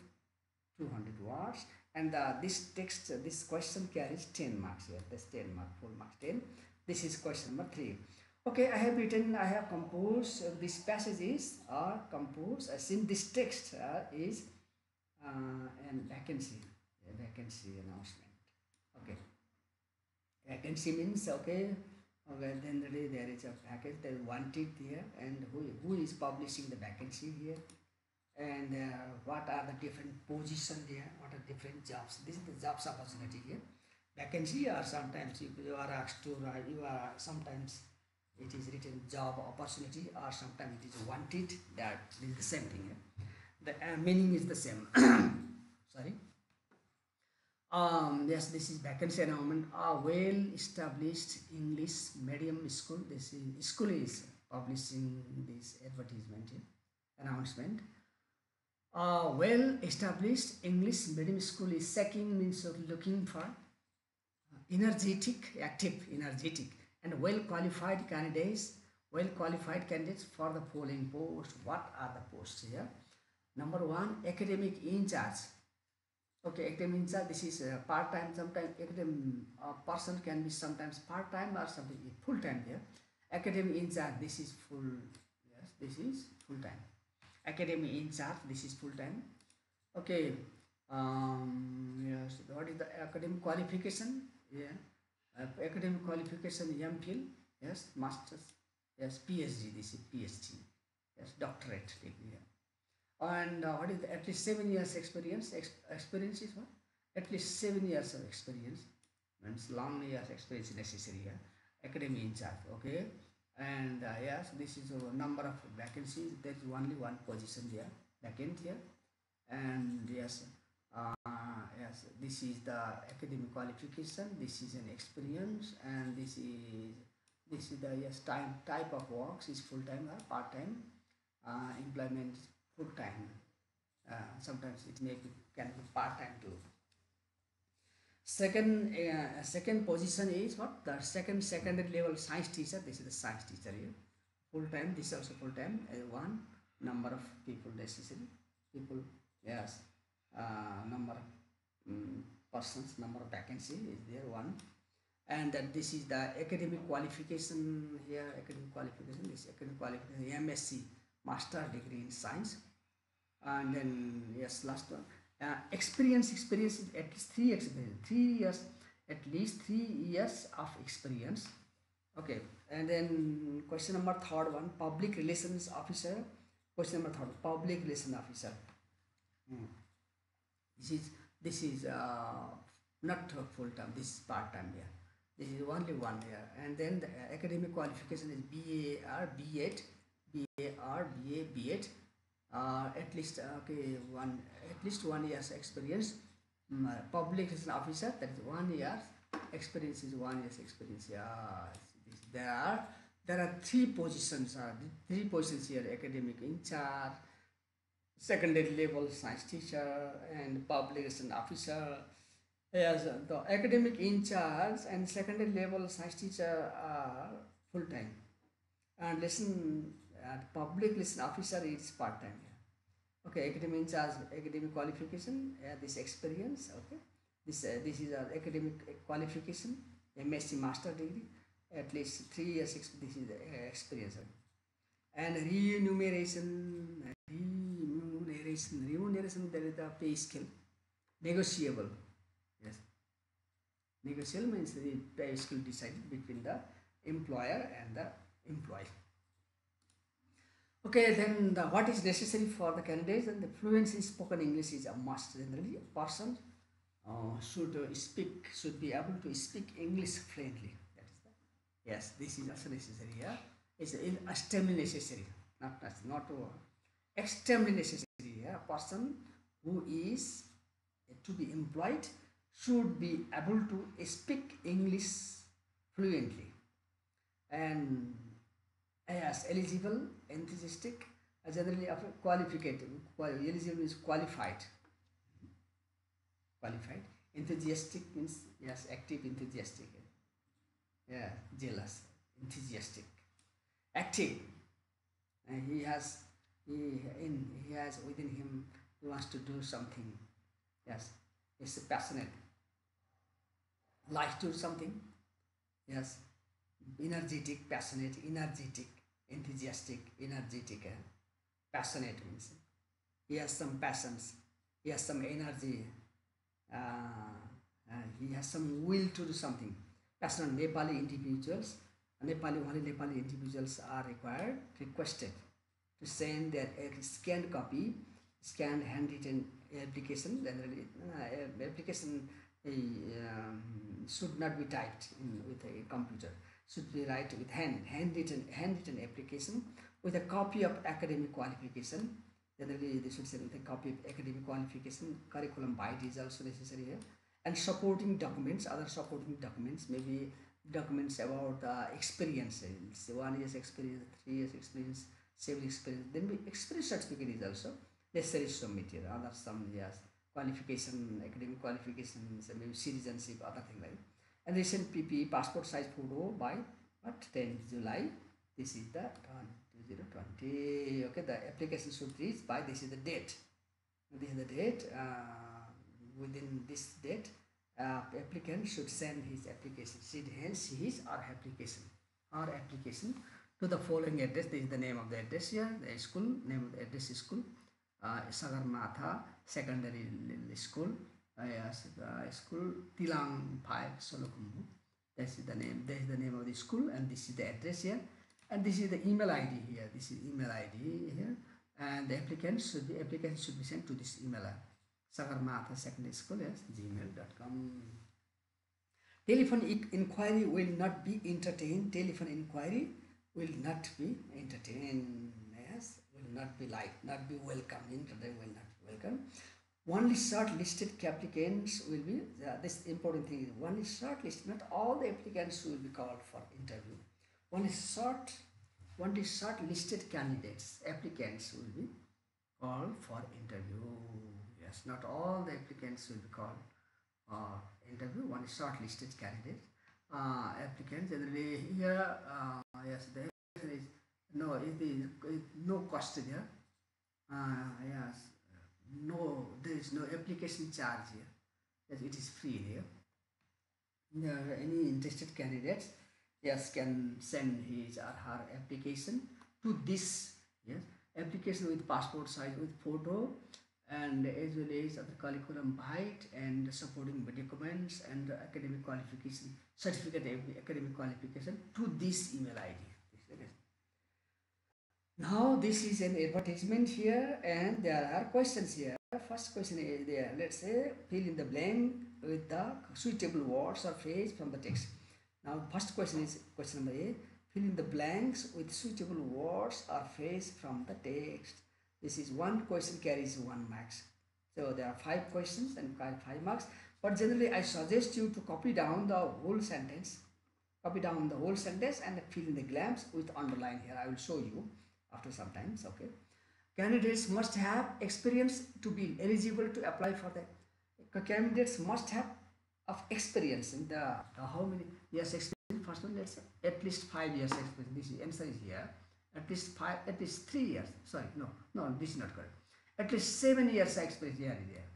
words, and this text, this question carries 10 marks here. That's 10 mark, full marks 10. This is question number 3. Okay, I have written, I have composed these passages are composed as in this text is and vacancy, a vacancy announcement. Okay, vacancy means okay, okay, then there is a package that wanted here, and who is publishing the vacancy here, and what are the different positions here, what are different jobs. This is the jobs opportunity here. Vacancy, or sometimes you are asked to write, you are sometimes it is written job opportunity, or sometimes it is wanted. That is the same thing here. The meaning is the same. Sorry. Yes, this is vacancy announcement. A well-established English medium school. This is school is publishing this advertisement here, announcement. A well-established English medium school is seeking, means of looking for energetic, active, energetic, and well-qualified candidates. Well-qualified candidates for the following posts. What are the posts here? Number 1, academic in charge. Okay, academic in charge. This is part-time. Sometimes academic person can be sometimes part-time or something full-time here. Academic in charge. This is full. Yes, this is full-time. Academic in charge. This is full-time. Okay. Yes. What is the academic qualification? Yeah. Academic qualification MPhil. Yes. Masters. Yes. PhD. This is PhD. Yes. Doctorate degree. And what is the, at least 7 years experience? Experience is what? At least 7 years of experience. Means long years experience necessary here. Academic in charge. Okay. And yes, this is a number of vacancies. There is only one position here, vacant here. And yes, yes, this is the academic qualification. This is an experience, and this is the yes type of works is full time or part time. Employment full time. Sometimes it may be can be part time too. Second position is what? The secondary level science teacher. This is the science teacher here. Full time. This is also full time. One number of people necessary. People, yes. Number of persons, number of vacancy is there one. And then this is the academic qualification here. Academic qualification. This academic qualification MSc, master degree in science. And then yes, last one. Experience is at least 3 experience, 3 years, at least 3 years of experience. Okay, and then question number third one, public relations officer. Question number third, public relations officer. This is not full time. This is part time here. This is only 1 year. And then the academic qualification is BA or B.Ed, BA or BA, B.Ed. At least at least 1 year's experience. Public relations officer, that is 1 year experience, is 1 year's experience. There are 3 positions. 3 positions here: academic in charge, secondary level science teacher, and public relations officer. Yes, the academic in charge and secondary level science teacher are full time, and public relations officer is part time. Okay, academic in charge, academic qualification, this experience. Okay, this is academic qualification, MSc master degree, at least 3 years. This is experience. And remuneration. There is the pay scale, negotiable. Yes, negotiable means the pay scale decided between the employer and the employee. Okay, then what is necessary for the candidates, and the fluency in spoken English is a must. Generally, a person should be able to speak English fluently. That is the, yes, this is also necessary here. It's extremely necessary, not extremely necessary. A person who is to be employed should be able to speak English fluently, and yes, eligible, enthusiastic, generally qualified. Eligible is qualified. Qualified. Enthusiastic means yes, active, enthusiastic. Yeah, jealous, enthusiastic, active. And he has within him, he wants to do something. Yes, he's passionate, likes to do something. Yes, energetic, passionate, energetic, enthusiastic, energetic, passionate means he has some passions, he has some energy, he has some will to do something. Passionate Nepali individuals, Nepali individuals are requested to send their scanned copy, scanned handwritten application. Generally, application should not be typed with a computer. Should be write with handwritten application with a copy of academic qualification. Generally, they should send with a copy of academic qualification. Curriculum vitae is also necessary here, and supporting documents. Other supporting documents, maybe documents about experience. 1 year's experience, 3 years experience, civil experience. Then experience certificate is also necessary to submit here. Other some, yes, qualification, academic qualifications, maybe citizenship, other thing like. And recent PP passport size photo by what, 10th July. This is the 2020. Okay, the application should reach by, this is the date. This is the date. Within this date, applicant should send his application, hence his or application to the following address. This is the name of the address here. The school name of the address is school, Sagarmatha Secondary School. Yes, school Tilang 5 Solokumbu. This is the name. This is the name of the school, and this is the address here, and this is the email ID here. This is email ID here, and the applicant should be sent to this email. Sagarmatha Secondary School, yes, gmail.com. Telephone inquiry will not be entertained. Telephone inquiry will not be entertained. Yes, will not be liked, not be welcome. Entertained will not be welcome. Only shortlisted applicants will be, this important thing is only shortlisted, not all the applicants will be called for interview. Only shortlisted applicants will be called for interview. Yes, not all the applicants will be called interview. One is shortlisted candidate. Applicants generally here, yes, there is no, it is no cost there. Yes, no, there is no application charge here. Yes, it is free here. Any interested candidates, yes, can send his or her application to this, yes, application with passport size with photo, and as well as the curriculum height and supporting documents and academic qualification certificate, academic qualification to this email ID. Now this is an advertisement here, and there are questions here. First question is there. Let's say fill in the blank with the suitable words or phrase from the text. Now first question is question number A. Fill in the blanks with suitable words or phrase from the text. This is one question carries 1 marks. So there are 5 questions and 5 marks. But generally I suggest you to copy down the whole sentence. Copy down the whole sentence and fill in the blanks with underline here. I will show you after some time. Okay. Candidates must have experience to be eligible to apply for that. Candidates must have of experience in the how many years experience. First one, let's say at least 5 years experience. This answer is here. At least 3 years. Sorry, no, this is not correct. At least 7 years experience here is there.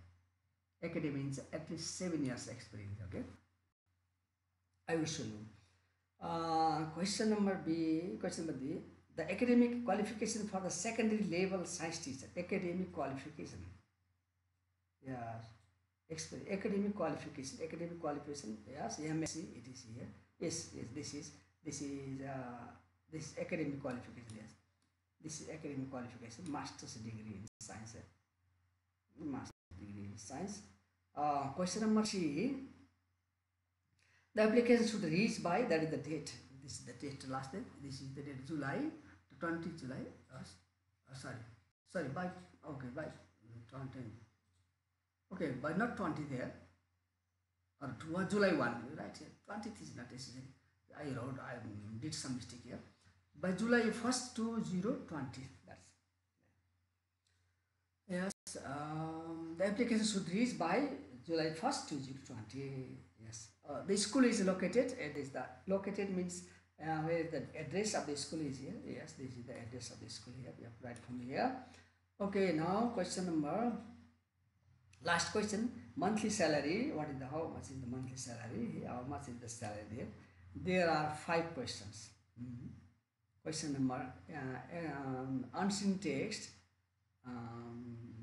Academic means at least 7 years experience. Okay. I will show you. Question number B. The academic qualification for the secondary level science teacher. Academic qualification. Yes. Academic qualification. Yes. MSc. It is here. Yes. This is academic qualification. Yes. This is academic qualification. Master's degree in science. Master's degree in science. Question number C. The application should reach by, that is the date. This is the date, last date. This is the date, July, 20 July. Sorry, by, okay, by 20. Okay, by not 20 there, or July 1, right here. 20th is not necessary. I did some mistake here. By July 1st, 2020. That's, yes. The application should reach by July 1st, 2020. Yes. The school is located. It is the located means where the address of the school is here. Yes, this is the address of the school here. We have right from here. Okay, now question number. Last question. Monthly salary. What is the, how much is the monthly salary? How much is the salary there? There are 5 questions. Question number unseen text.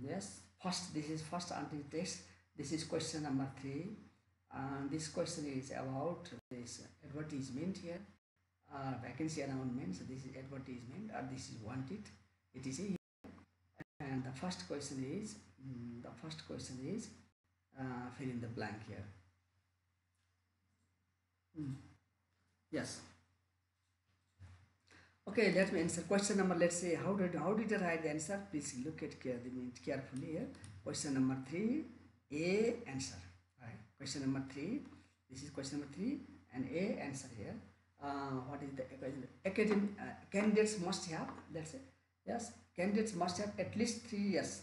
Yes, first, this is first unseen text. This is question number 3. This question is about this advertisement here, vacancy announcement. So this is advertisement, or this is wanted. It is here. And the first question is fill in the blank here. Yes. Okay, let me answer question number. Let's say how did I write the answer? Please look at carefully here. Question number 3, A, answer. Right. Question number 3. This is question number 3 and A, answer here. What is the academic candidates must have? Let's say yes. Candidates must have at least 3 years.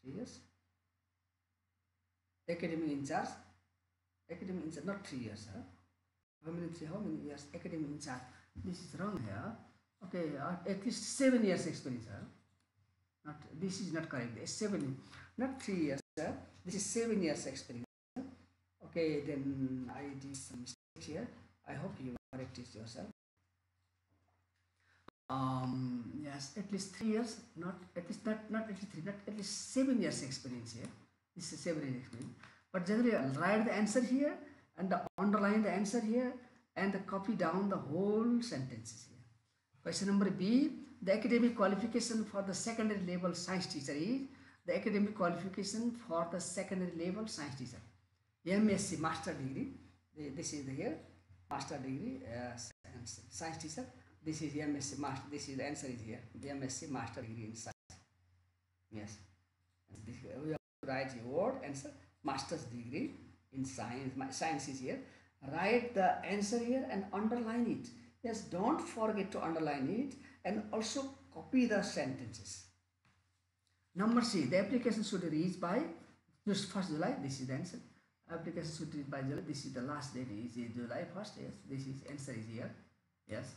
3 years. Academic in charge. Academic in charge, not 3 years. Huh? How many years? Academic in charge. This is wrong here. Okay, at least 7 years experience. Not, this is not correct. It's 7, not 3 years. This is 7 years experience. Okay, then I did some mistake here. I hope you correct it yourself. Yes, at least 3 years, not at least not at least 3, not at least 7 years experience here. This is 7 years experience. But generally, I'll write the answer here and underline the answer here and copy down the whole sentences here. Question number B. The academic qualification for the secondary level science teacher is, the academic qualification for the secondary level science teacher, MSc, master degree. This is the here master degree science teacher. This is MSc master. This is the answer is here. The MSc master degree in science. Yes. This, we have to write your word answer. Master's degree in science. Science is here. Write the answer here and underline it. Yes. Don't forget to underline it and also copy the sentences. Number C. The application should reach by just 1st July. This is the answer. Application should reach by July. This is the last date. Is July 1st. Yes. This is answer is here. Yes.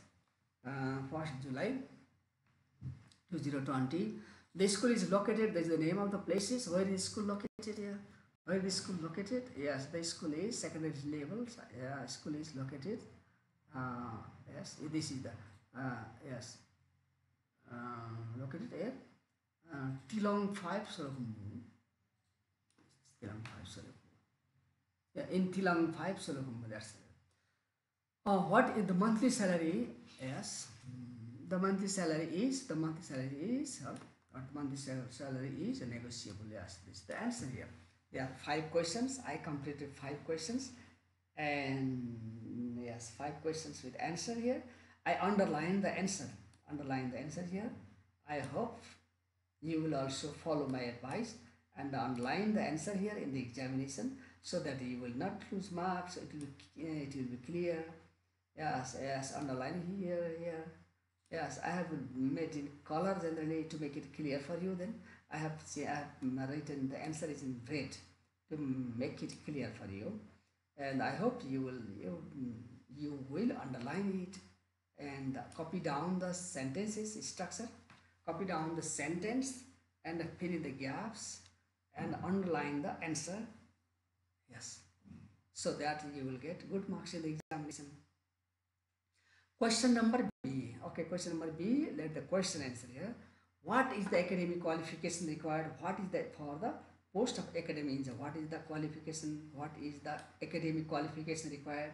1st July 2020. The school is located. There is the name of the places. Where is school located here? Where is school located? Yes, the school is secondary level. School is located. Yes, this is the yes located here. Tilong 5 Solokhumbu. Tilong 5 Solokhumbu. Yeah, in Tilong 5 Solokhumbu. That's it. What is the monthly salary? Yes, the monthly salary is negotiable. Yes, this is the answer here. There are 5 questions. I completed 5 questions, and yes, 5 questions with answer here. I underline the answer. Underline the answer here. I hope you will also follow my advice and underline the answer here in the examination, so that you will not lose marks. It will be clear. Yes, underline here. Yes, I have made in color generally to make it clear for you. Then I have written the answer is in red to make it clear for you, and I hope you will underline it and copy down the sentences structure, copy down the sentence and fill in the gaps and underline the answer. Yes, so that you will get good marks in the examination. Question number B. Okay, question number B. Let the question answer here. What is the academic qualification required? What is that for the post of academic engineer? What is the qualification? What is the academic qualification required?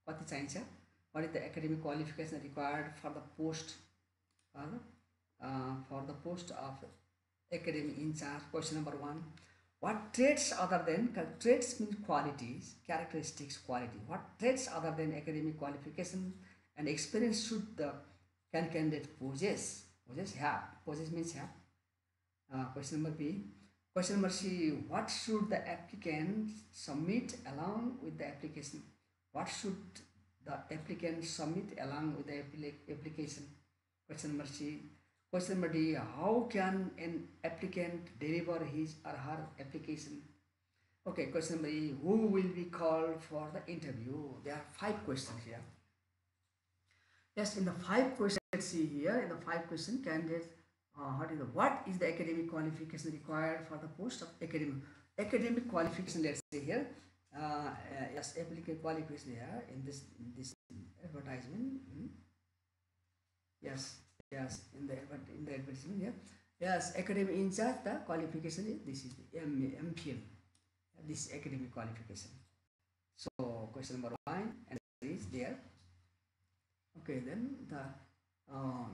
What is the What is the academic qualification required for the post? For the post of academic in charge. Question number 1. What traits other than traits means qualities, characteristics, quality. What traits other than academic qualification and experience should the candidate possess? Possess have. Possess means have. Question number B. Question number C. What should the applicant submit along with the application? What should the applicant submit along with the application? Question number C. Question number D. How can an applicant deliver his or her application? Okay, question number E. Who will be called for the interview? There are 5 questions here. Yes, in the 5 questions, let's see here, in the 5 questions, candidates, what is the academic qualification required for the post of academic qualification, let's say here. Yes, applicant qualification here in this advertisement. Yes, yes, in the advertisement here. Yes, academic in charge, the qualification is this is the MPhil. This academic qualification. So question number 1 and is there. Okay, then the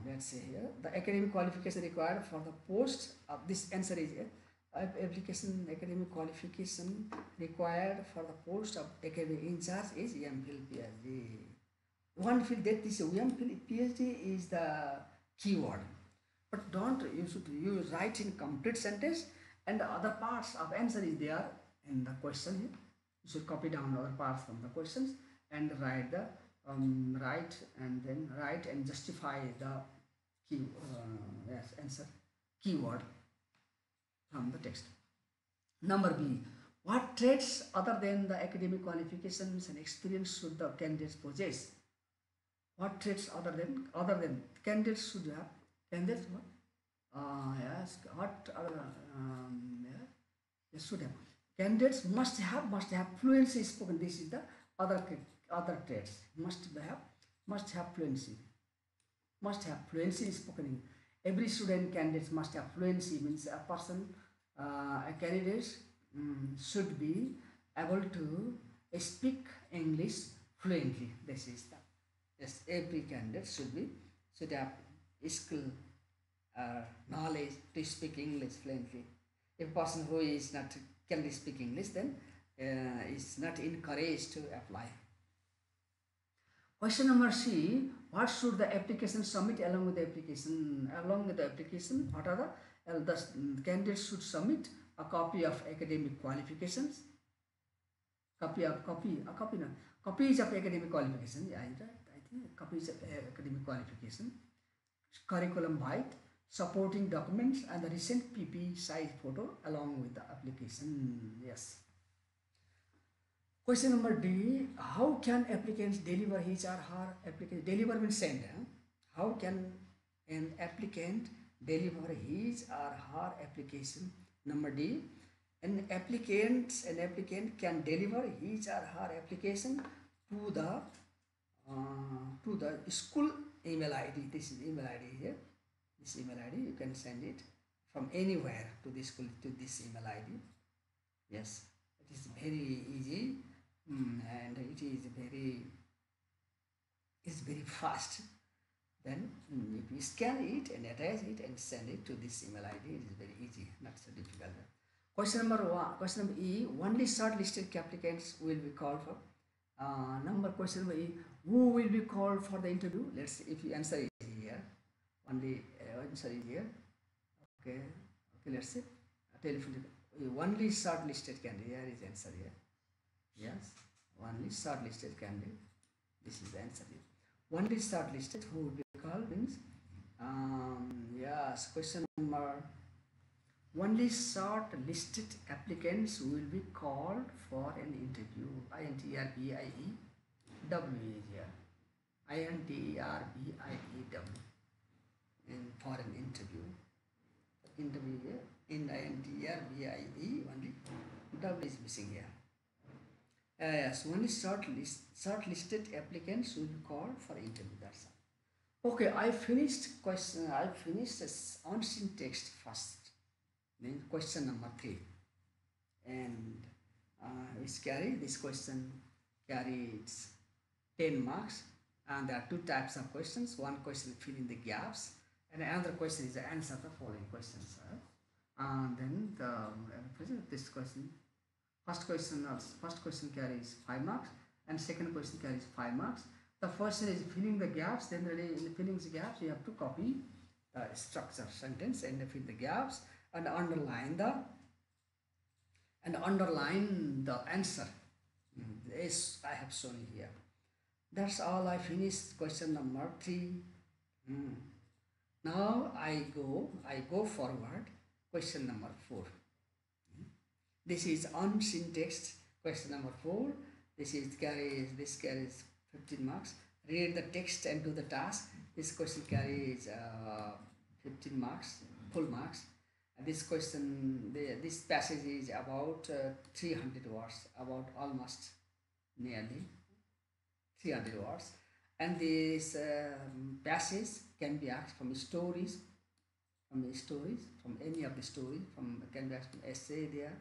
let's say here the academic qualification required for the post of this answer is application academic qualification required for the post of academic in charge is MPhil PhD. One feel that this MPhil PhD is the keyword, but don't you should use write in complete sentence and the other parts of answer is there in the question here. You should copy down other parts from the questions and write the write and justify the key yes, answer keyword from the text. Number B. What traits other than the academic qualifications and experience should the candidates possess? What traits other than candidates should have? Candidates what? Yes. What other? Yeah. Yes, should have. Candidates must have fluency spoken. This is the other traits. Must have fluency. Must have fluency spoken. Every student candidates must have fluency means a person, a candidate should be able to speak English fluently. This is the yes. Every candidate should have skill, knowledge to speak English fluently. If a person who is not can speak English, then is not encouraged to apply. Question number C. What should the application submit along with the application? Along with the application, what are the candidates should submit a copy of academic qualifications. Copies of academic qualification. Yeah, I think copies of academic qualification. Curriculum height, supporting documents, and the recent PP size photo along with the application. Yes. Question number D. How can applicants deliver his or her application? Deliver means send. How can an applicant deliver his or her application? Number D. An applicant can deliver his or her application to the school email ID. This is email ID here. This email ID you can send it from anywhere to the school to this email ID. Yes, it is very easy. And it is very fast. Then if you scan it and attach it and send it to this email ID, it is very easy, not so difficult. Question number E. Only shortlisted applicants will be called for. Question number E. Who will be called for the interview? Let's see if you answer is here. Only answer is here. Okay. Let's see. Telephone. Only shortlisted candidate. Here is answer here. Yes, only shortlisted candidate. This is the answer. Only shortlisted who will be called means yes. Question number. Only shortlisted applicants will be called for an interview. INTERVIEW is here. INTERVIEW for an interview. Interview here in INTERVIE only W is missing here. Yes, only shortlisted applicants will be called for interview. That's all. Okay, I finished question. I finished this on-scene text first. Then question number 3, and this question carries 10 marks, and there are 2 types of questions. One question fill in the gaps, and another question is the answer to the following questions. And then this question, first question carries 5 marks, and second question carries 5 marks. The first one is filling the gaps. Then really in filling the gaps, you have to copy the structure sentence and fill the gaps and underline the answer. This I have shown here. That's all. I finished question number 3. Mm. Now I go forward. Question number 4. This is unseen text. Question number 4. This carries 15 marks. Read the text and do the task. This question carries 15 marks, full marks. And this question, this passage is about 300 words, about almost nearly 300 words. And this passage can be asked from stories, from any of the story, can be asked from essay there,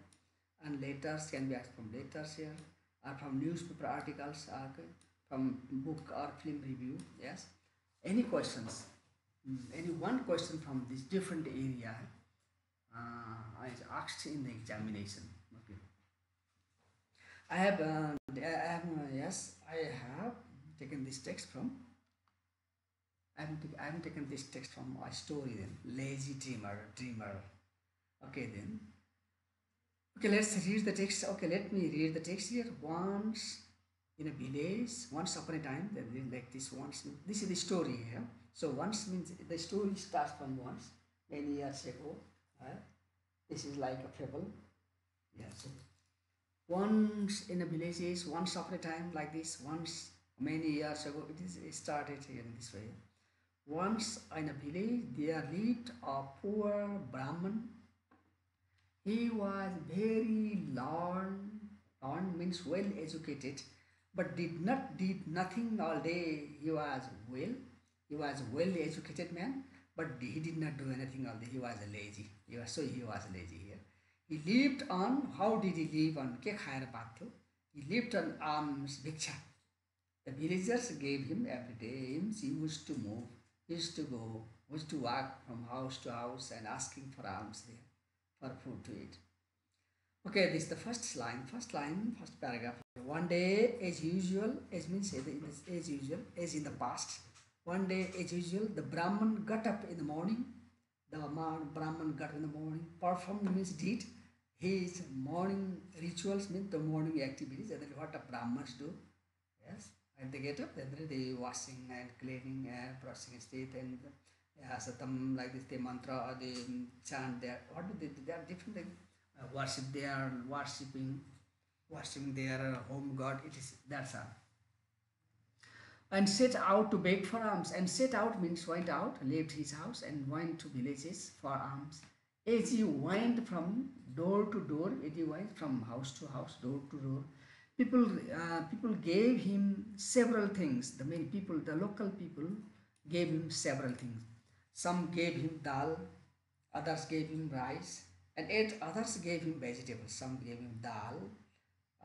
and letters can be asked from letters here, or from newspaper articles, or from book or film review. Yes, any questions, any one question from this different area is asked in the examination. Okay, yes, I have taken this text from. I have taken this text from a story then. Lazy dreamer. Okay then. Okay, let's read the text. Okay, let me read the text here. Once in a village, once upon a time, then like this once. This is the story here. So once means the story starts from once, many years ago. This is like a fable. Yes. Once in a village is once upon a time, like this. Once many years ago, it started here in this way. Once in a village there lived a poor Brahman. He was very learned means well educated, but did nothing all day. He was well educated man, but he did not do anything all day. He was lazy. He was lazy here. He lived on, how did he live on? के खाएर पाथ्यो? He lived on alms, bhiksha. The villagers gave him every day. He used to move, he used to walk from house to house and asking for alms there, for food to eat. Okay, this is the first paragraph. One day, as usual, as means as usual, as in the past. One day, as usual, the Brahman got up in the morning. Brahman got in the morning. Performed means did. His morning rituals means the morning activities. And then what the Brahmins do. Yes, and they get up, then they washing and cleaning and brushing his teeth and satam like this. They mantra or they chant there. What do they do? They are different things. Worship. They are worshipping their home god. That's all. And set out to beg for alms. And set out means went out, left his house and went to villages for alms. As he went from door to door, as he went from house to house, door to door, people gave him several things. The local people gave him several things. Some gave him dal, others gave him rice, and yet others gave him vegetables. Some gave him dal,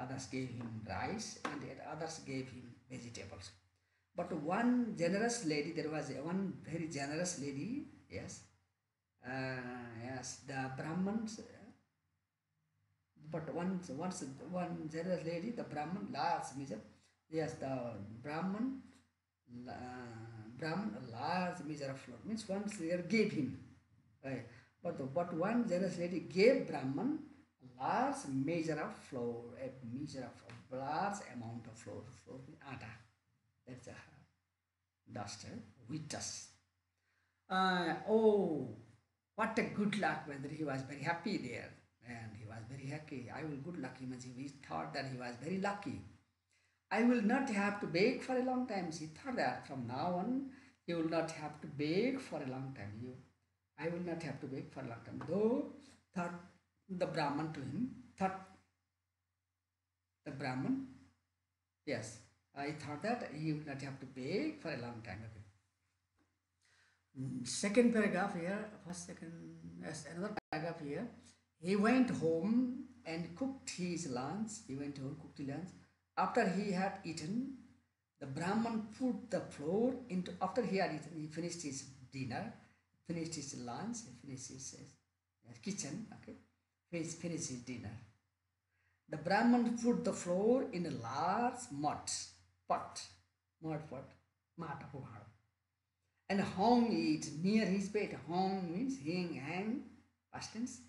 others gave him rice, and yet others gave him vegetables. But one generous lady, there was one very generous lady, yes, yes, the Brahmins, but once one generous lady, the Brahman, large measure, yes, the Brahman, Brahman, a large measure of flour, means once they gave him, right? But one generous lady gave Brahman a large measure of flour, a large amount of flour, atta. That's a dust, wheat dust. Oh, what a good luck! Whether he was very happy there, and he was very happy. I will good luck him. He thought that he was very lucky. I will not have to beg for a long time. He thought that from now on he will not have to beg for a long time. I will not have to beg for a long time. Though thought the Brahman to him, thought the Brahman, yes, I thought that he will not have to beg for a long time. Okay. Second paragraph here, yes, another paragraph here. He went home and cooked his lunch. After he had eaten, the Brahman put the flour after he had eaten, he finished his dinner, finished his lunch, kitchen. Okay, finish his dinner. The Brahman put the flour in a large pot, mud pot, mata Pokharel, and hung it near his bed. Hung means hang, past tense.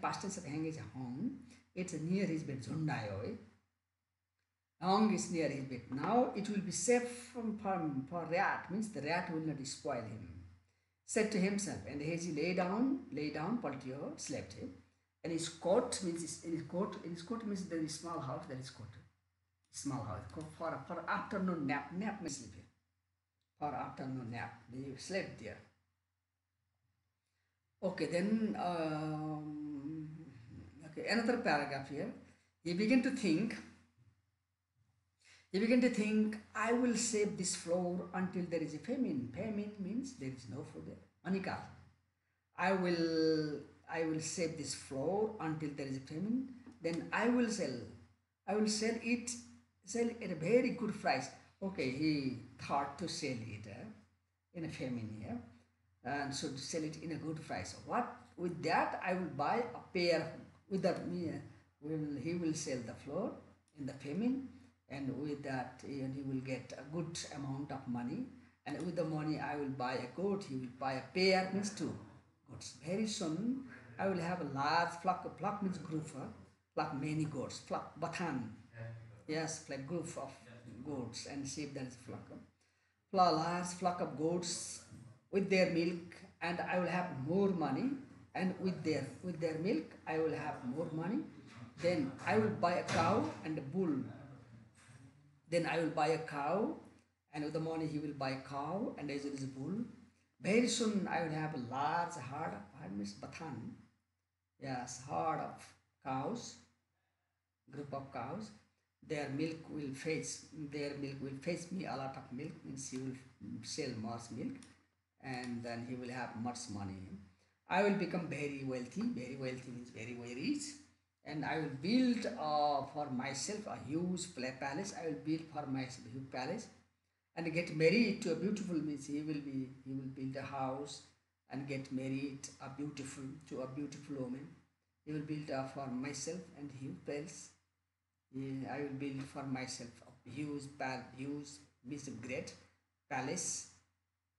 Past tense of hang is hung. It's near his bed. Zundayo. Hung is near his bed. Now it will be safe for rat, means the rat will not spoil him. Said to himself, and as he lay down, Paltiyo slept him. And his coat means in his coat means there is small house, there is coat. Small house. For afternoon nap means sleeping. For afternoon nap. They slept there. Okay, then okay, another paragraph here. He began to think, I will save this flour until there is a famine. Famine means there is no food there. Anikal. I will save this flour until there is a famine. Then I will sell it at a very good price. Okay, he thought to sell it in a famine here, and should sell it in a good price. What with that I will buy a pair. With that he will sell the flour in the famine, and with that he will get a good amount of money. And with the money I will buy a goat. He will buy a pair, means two goats. Very soon I will have a large flock. Flock means group. Flock many goats. Flock bathan. Yes, like group of goats and sheep. That is flock. Large flock of goats with their milk, and I will have more money. And with their milk I will have more money. Then I will buy a cow and a bull. Then I will buy a cow, and with the money he will buy a cow, and as it is a bull. Very soon I will have a large herd means bathan. Yes, herd of cows, group of cows. Their milk will fetch me a lot of milk, means he will sell much milk, and then he will have much money. I will become very wealthy. Very wealthy means very, very rich. And I will build for myself a huge palace. I will build for myself a huge palace, and get married to a beautiful, means he will build a house and get married to a beautiful woman. He will build for myself and huge palace. I will build for myself a huge means a great palace,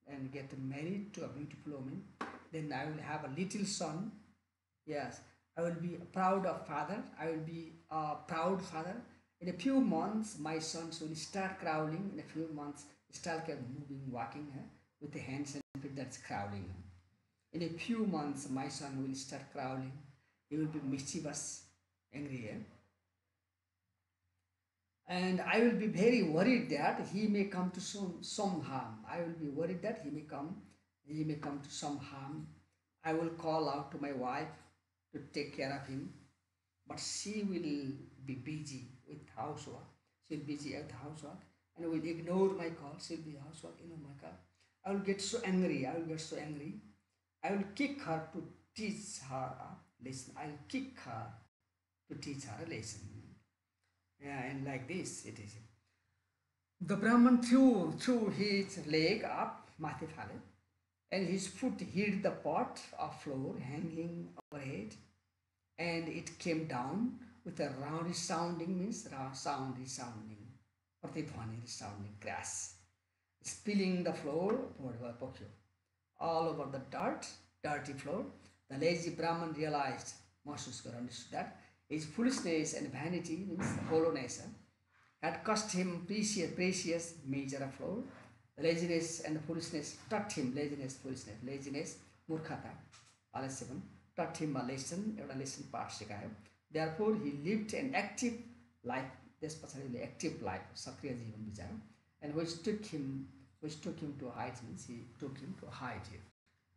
and get married to a beautiful woman. Then I will have a little son. Yes, I will be a proud of father. I will be a proud father. In a few months, my sons will start crawling. In a few months, start moving, walking with the hands and feet. That's crawling. In a few months, my son will start crawling. He will be mischievous, angry. And I will be very worried that he may come to some harm. I will be worried that he may come to some harm. I will call out to my wife to take care of him, but she will be busy with housework. She will be busy with housework and will ignore my call. She will be housework, ignore my call. I will get so angry. I will kick her to teach her a lesson. I will kick her to teach her a lesson. Yeah, and like this it is. The Brahman threw his leg up, Mathe Phale, and his foot hit the pot of flour hanging overhead, and it came down with a round resounding, means resounding, pratidhwani resounding crash, spilling the flour all over the dirty floor. The lazy Brahman realized, understood that his foolishness and vanity, means the hollowness, had cost him precious measure of flour. The laziness and the foolishness taught him, laziness, murkhata, alasyapan, taught him a lesson part sikayo. Therefore, he lived an active life, active life, sakriya jivan bichara, and which took him to heights, means he took him to height here.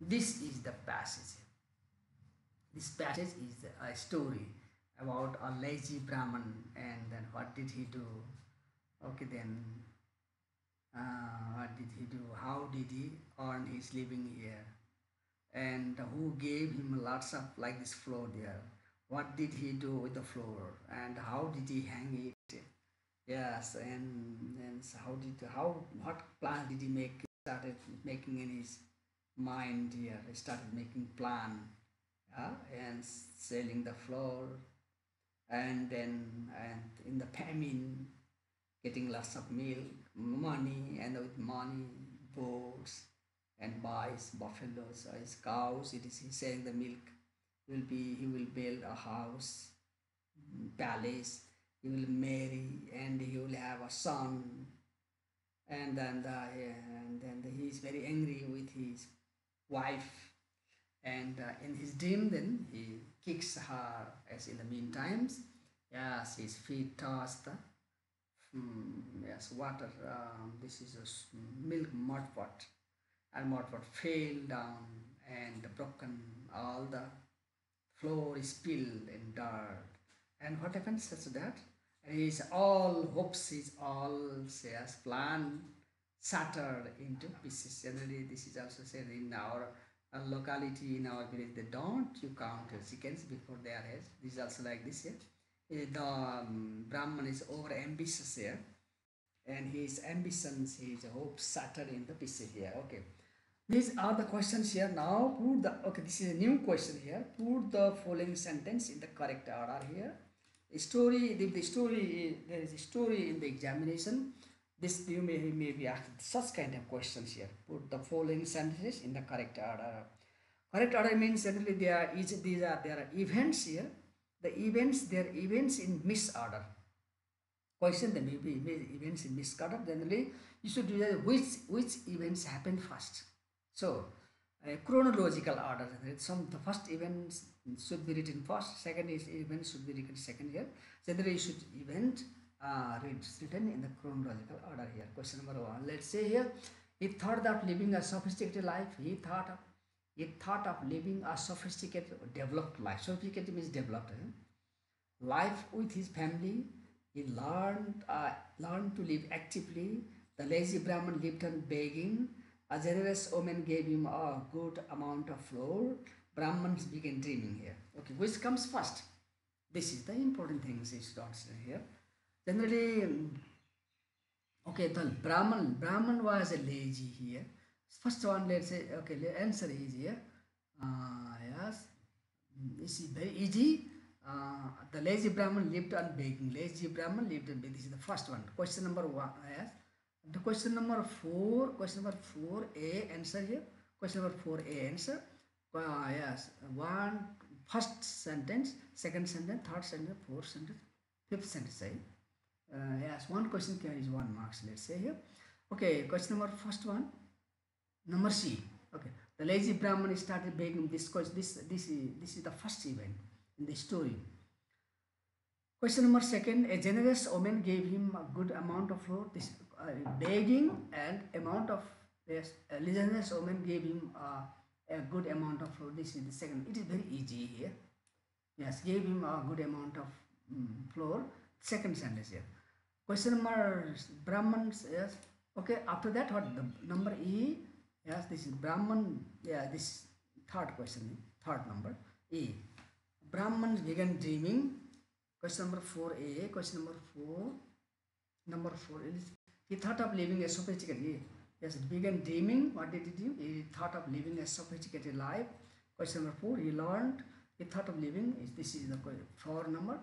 This is the passage. This passage is a story about a lazy Brahman, and then what did he do? Okay, then what did he do? How did he earn his living here? And who gave him lots of like this floor there? What did he do with the floor? And how did he hang it? Yes, and what plan did he make? He started making in his mind here. He started making plan. and selling the flour, and then and in the famine getting lots of milk, money, and with money, boats, and buys buffaloes, his cows. It is he selling the milk. He will build a house, palace. He will marry, and he will have a son. And then he is very angry with his wife, and in his dream then he kicks her. As in the meantime, yes, his feet touch the yes, water. This is a milk mud pot, and mud pot fell down and broken. All the floor is spilled in dirt. And what happens after that? His all hopes, his all says plan shattered into pieces. Generally, this is also said in our locality, in our village. They don't you count chickens before their heads. This is also like this here. The Brahman is over ambitious here, and his ambitions, his hopes shattered in the pieces here. Okay, these are the questions here. Now put the, okay, this is a new question here. Put the following sentence in the correct order here. There is a story in the examination. This you may be asked such kind of questions here. Put the following sentences in the correct order. Correct order means generally there are events here. There are events in misorder. Question, there may be events in misorder. Generally, you should do which events happen first. So, chronological order. The first events should be written first. Second event should be written second here. Generally, you should written in the chronological order here. Question number 1. Let's say here, he thought of living a sophisticated life. He thought of living a sophisticated, developed life. Sophisticated means developed. Life with his family. He learned to live actively. The lazy Brahman lived on begging. A generous woman gave him a good amount of flour. Brahmans began dreaming here. Okay, which comes first? This is the important things is considered here. Generally, okay, the Brahman was a lazy here. First one, let's say, okay, the answer is here. Yes, this is very easy. The lazy Brahman lived on begging. Lazy Brahman lived on begging. This is the first one. Question number 1. Yes. The question number 4. Question number 4A answer here. Question number 4A answer. Yes. First sentence, second sentence, third sentence, fourth sentence, fifth sentence. Yes. One question carries 1 marks. Let's say here. Okay. Question number first one. Number C. Okay. The lazy Brahman started begging. This is the first event in the story. Question number 2. A generous woman gave him a good amount of flour. This begging and amount of, yes, a generous woman gave him a good amount of flour. This is the second. It is very easy here. Yes, gave him a good amount of flour. Second sentence here. Question number Brahmans. Yes. Okay. After that, what the number E? Yes, this is Brahman. Yeah, this third question. Third number E. Brahmans began dreaming. Question number 4A. Question number 4. Number 4 is he thought of living a sophisticated. Yes, it began dreaming. What did he do? He thought of living a sophisticated life. Question number 4. He learned. He thought of living. This is the 4 number.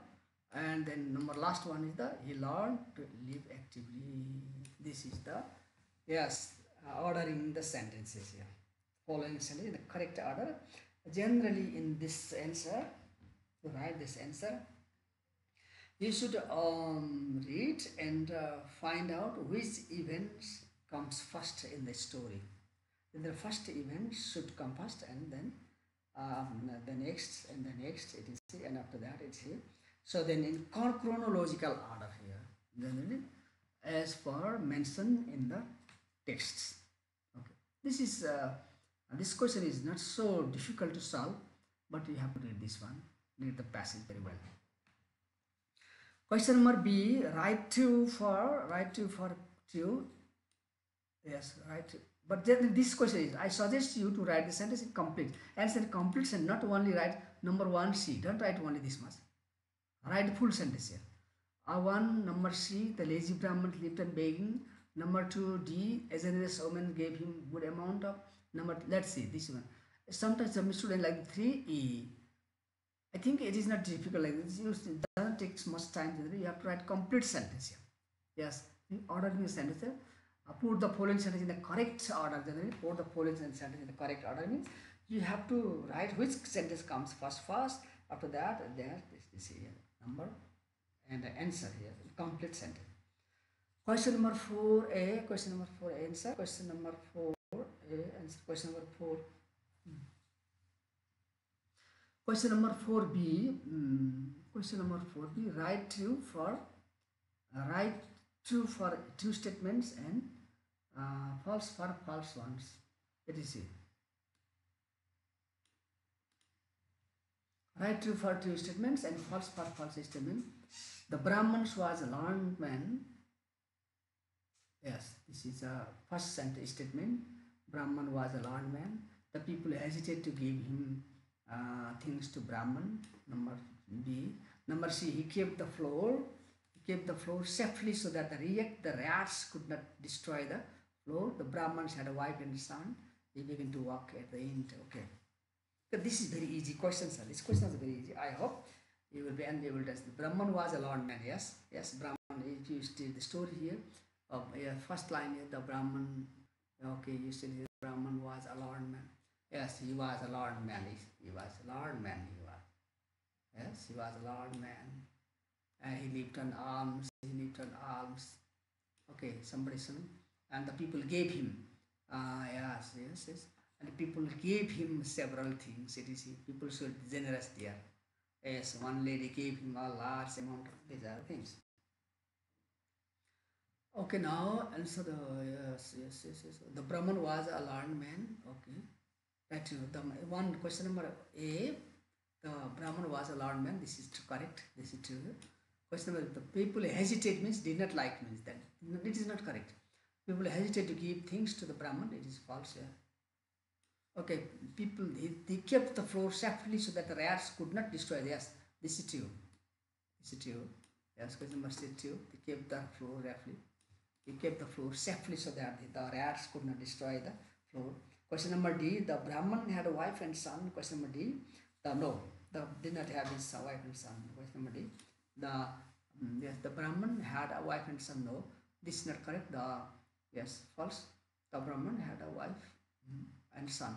And then number last one is he learned to live actively. This is the, yes, ordering the sentences here. Following sentence in the correct order. Generally, in this answer, to write this answer, you should read and find out which events comes first in the story. Then the first event should come first, and then the next and the next it is here, and after that it's here. So then in chronological order here, generally as per mentioned in the texts. Okay, this question is not so difficult to solve, but you have to read this one, read the passage very well. Question number B, right to for two. Yes, right to. But then this question is, I suggest you to write the sentence in complete. Answer complete and not only write number 1C. Don't write only this much. Write full sentence here. 1, number C, the lazy Brahman lived on begging. Number 2, D, a generous woman gave him good amount of. Let's see this one. Sometimes some students like 3E. I think it is not difficult like this. It doesn't take much time. You have to write complete sentence here. Yes, order means sentence here. Put the following sentence in the correct order. Generally, put the following sentence in the correct order means you have to write which sentence comes first. After that, there this here number and the answer here. Complete sentence. Question number 4a. Question number 4 answer. Question number 4a answer. Question number 4. Question number 4b. Question number 4b. Write true for true statements and false for false ones. It is it. Write true for true statements and false for false statements. The Brahman was a learned man. Yes, this is a first sentence statement. Brahman was a learned man. The people hesitated to give him things to Brahman. Number B. Number C. He kept the floor. He kept the floor safely so that the rats could not destroy the floor. The Brahmans had a wife and son. They began to walk at the end. Okay. So this is very easy questions. This question is very easy. I hope you will be able to answer. The Brahman was a learned man. Yes. Yes, Brahman. If you see the story here, first line here, the Brahman. Okay, you see the Brahman was a learned man. Yes, he was a learned man. He was a learned man. He was. Yes, he was a learned man. He lived on alms. He lived on alms. Okay, somebody said, and the people gave him. Yes. And the people gave him several things. It is people should be generous there. Yes, one lady gave him a large amount of these other things. Okay, now answer the yes. The Brahman was a learned man. Okay. That the one question number A, the Brahman was a learned man. This is correct. This is true. Question number, the people hesitate means did not like means that it is not correct. People hesitate to give things to the Brahman. It is false here. Okay, people they kept the floor safely so that the rats could not destroy. Yes, this is true. This is true. Yes, question number C true. They kept the floor safely. They kept the floor safely so that the rats could not destroy the floor. Question number D, the Brahman had a wife and son. Question number D, the did not have his wife and son. Question number D, the Brahman had a wife and son. No, this is not correct. False. The Brahman had a wife and son.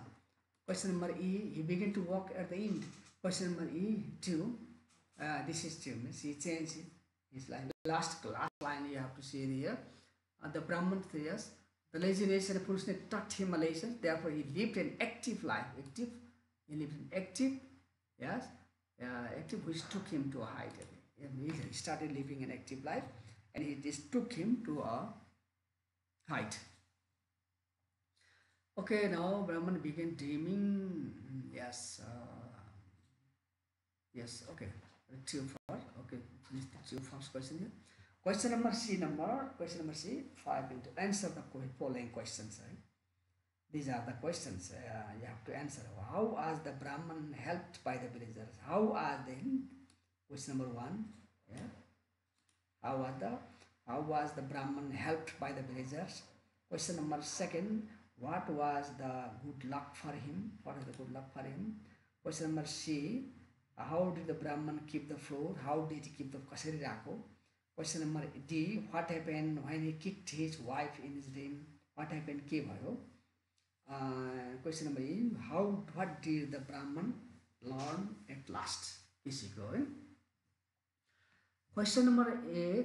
Question number E, he began to walk at the end. Question number E, 2. This is 2. Means he changed his line. Last line you have to see here. The Brahman says, the laziness and foolishness taught him a lesson. Therefore, he lived an active life. Active. He lived an active. Yes. Active, which took him to a height. He started living an active life, and it just took him to a height. Okay, now Brahman began dreaming. Yes. Okay. Okay, finish the 2 first question here. Question number C. Question number C. 5 into answer the following questions. Right? These are the questions you have to answer. How was the Brahman helped by the villagers? How are they? Question number 1. Yeah. How was the Brahman helped by the villagers? Question number 2. What was the good luck for him? What is the good luck for him? Question number C. How did the Brahman keep the floor? How did he keep the kasari rako? Question number D. What happened when he kicked his wife in his dream? What happened? Ke bhayo? Question number E. What did the Brahman learn at last? Is he going? Question number A.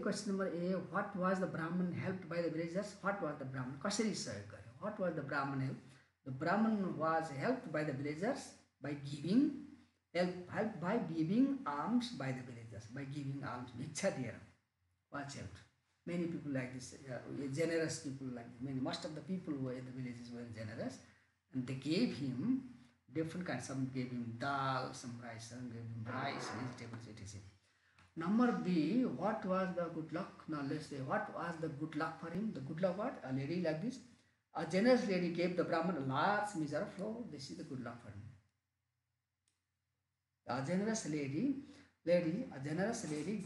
What was the Brahman helped by the villagers? What was the Brahman? Kasari sahib. What was the Brahman help? The Brahman was helped by the villagers by giving alms by the villagers. By giving alms, Bhiksha was helped. Many people like this, generous people like this. Most of the people who were in the villages were generous, and they gave him different kinds. Some gave him dal, some rice, some gave him rice, vegetables, etc. Number B, what was the good luck? Now let's say, what was the good luck for him? The good luck what? A lady like this. A generous lady gave the Brahman a large measure of flour. This is the good luck for him. A generous lady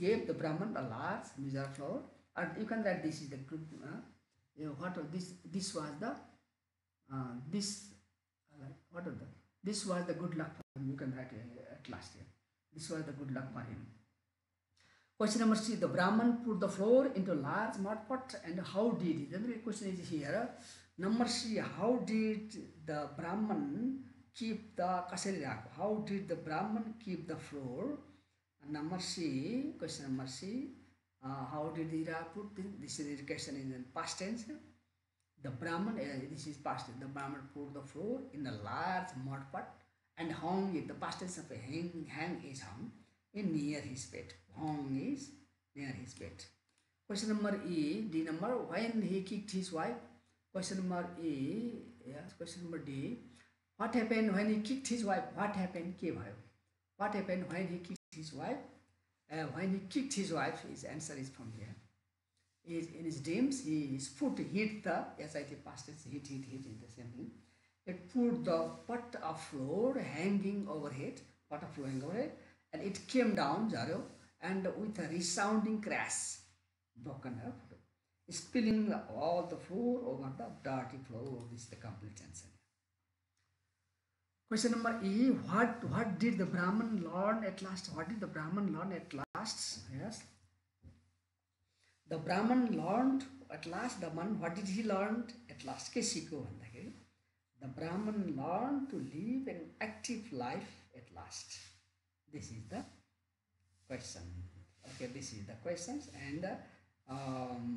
gave the Brahman a large measure of flour. And you can write this is the good. This was the this was the good luck for him. You can write at last here. This was the good luck for him. Question number C. The Brahman put the flour into a large mud pot, and how did he? The question is here. Number C. How did the Brahman keep the How did the Brahman keep the flour? And number C. Question number C. How did he put this? Is the question in past tense. The Brahman, this is past tense. The Brahman put the flour in a large mud pot and hung it. The past tense of hang is hung in near his bed. Hung is near his bed. Question number E, D number, when he kicked his wife. Question number E, yes, question number D. What happened when he kicked his wife? What happened? What happened when he kicked his wife? When he kicked his wife, his answer is from here. In his dreams, his foot hit the, SIT past tense, hit in the same thing. It put the pot of flour hanging overhead, and it came down, Jaro, and with a resounding crash, broken up, spilling all the flour over the dirty floor. This is the complete answer. Question number E. What did the Brahman learn at last? What did the Brahman learn at last? Yes. The Brahman learned at last. What did he learn at last? The Brahman learned to live an active life at last. This is the question. Okay, this is the questions, and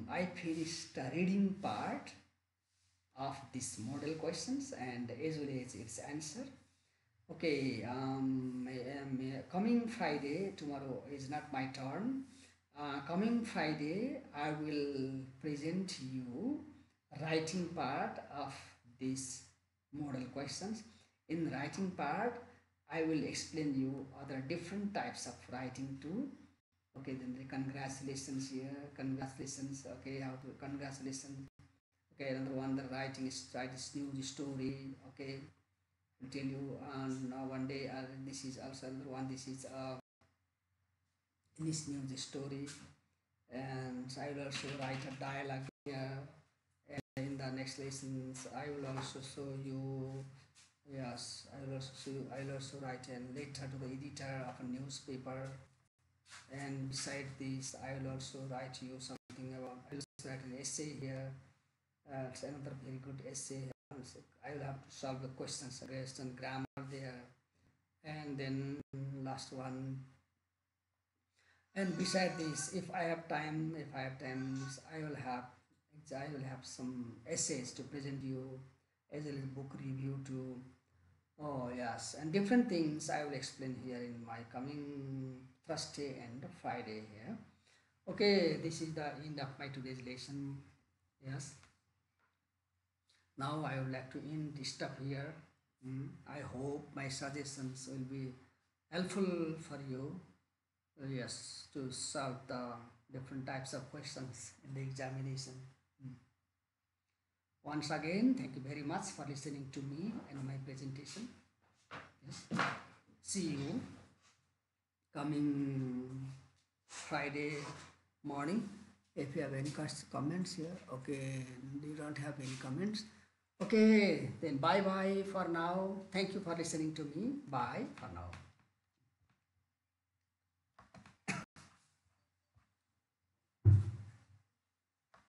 I finished the reading part of this model questions and as well as its answer. Okay, coming Friday, tomorrow is not my turn. Coming Friday, I will present you writing part of these model questions. In writing part, I will explain you other different types of writing too. Okay, then the congratulations here, congratulations. Okay, how to congratulations. Okay, another one, the writing is write this new story. Okay, I'll tell you now one day. This is also another one. This is this new story, and I will also write a dialogue here. And in the next lessons, I will also show you. Yes, I will also show you, I will also write a letter to the editor of a newspaper. And beside this, I will also write you something about. I will also write an essay here. It's another very good essay. I will have to solve the questions based on grammar there, and then last one. And beside this, if I have time, I will have some essays to present you, as well as book review too. Oh yes, and different things I will explain here in my coming Thursday and Friday here. Okay, this is the end of my today's lesson. Yes. Now I would like to end this stuff here. I hope my suggestions will be helpful for you. Yes, to solve the different types of questions in the examination. Once again, thank you very much for listening to me and my presentation. Yes. See you coming Friday morning. If you have any comments here, okay, you don't have any comments. Okay, then bye bye for now. Thank you for listening to me. Bye for now.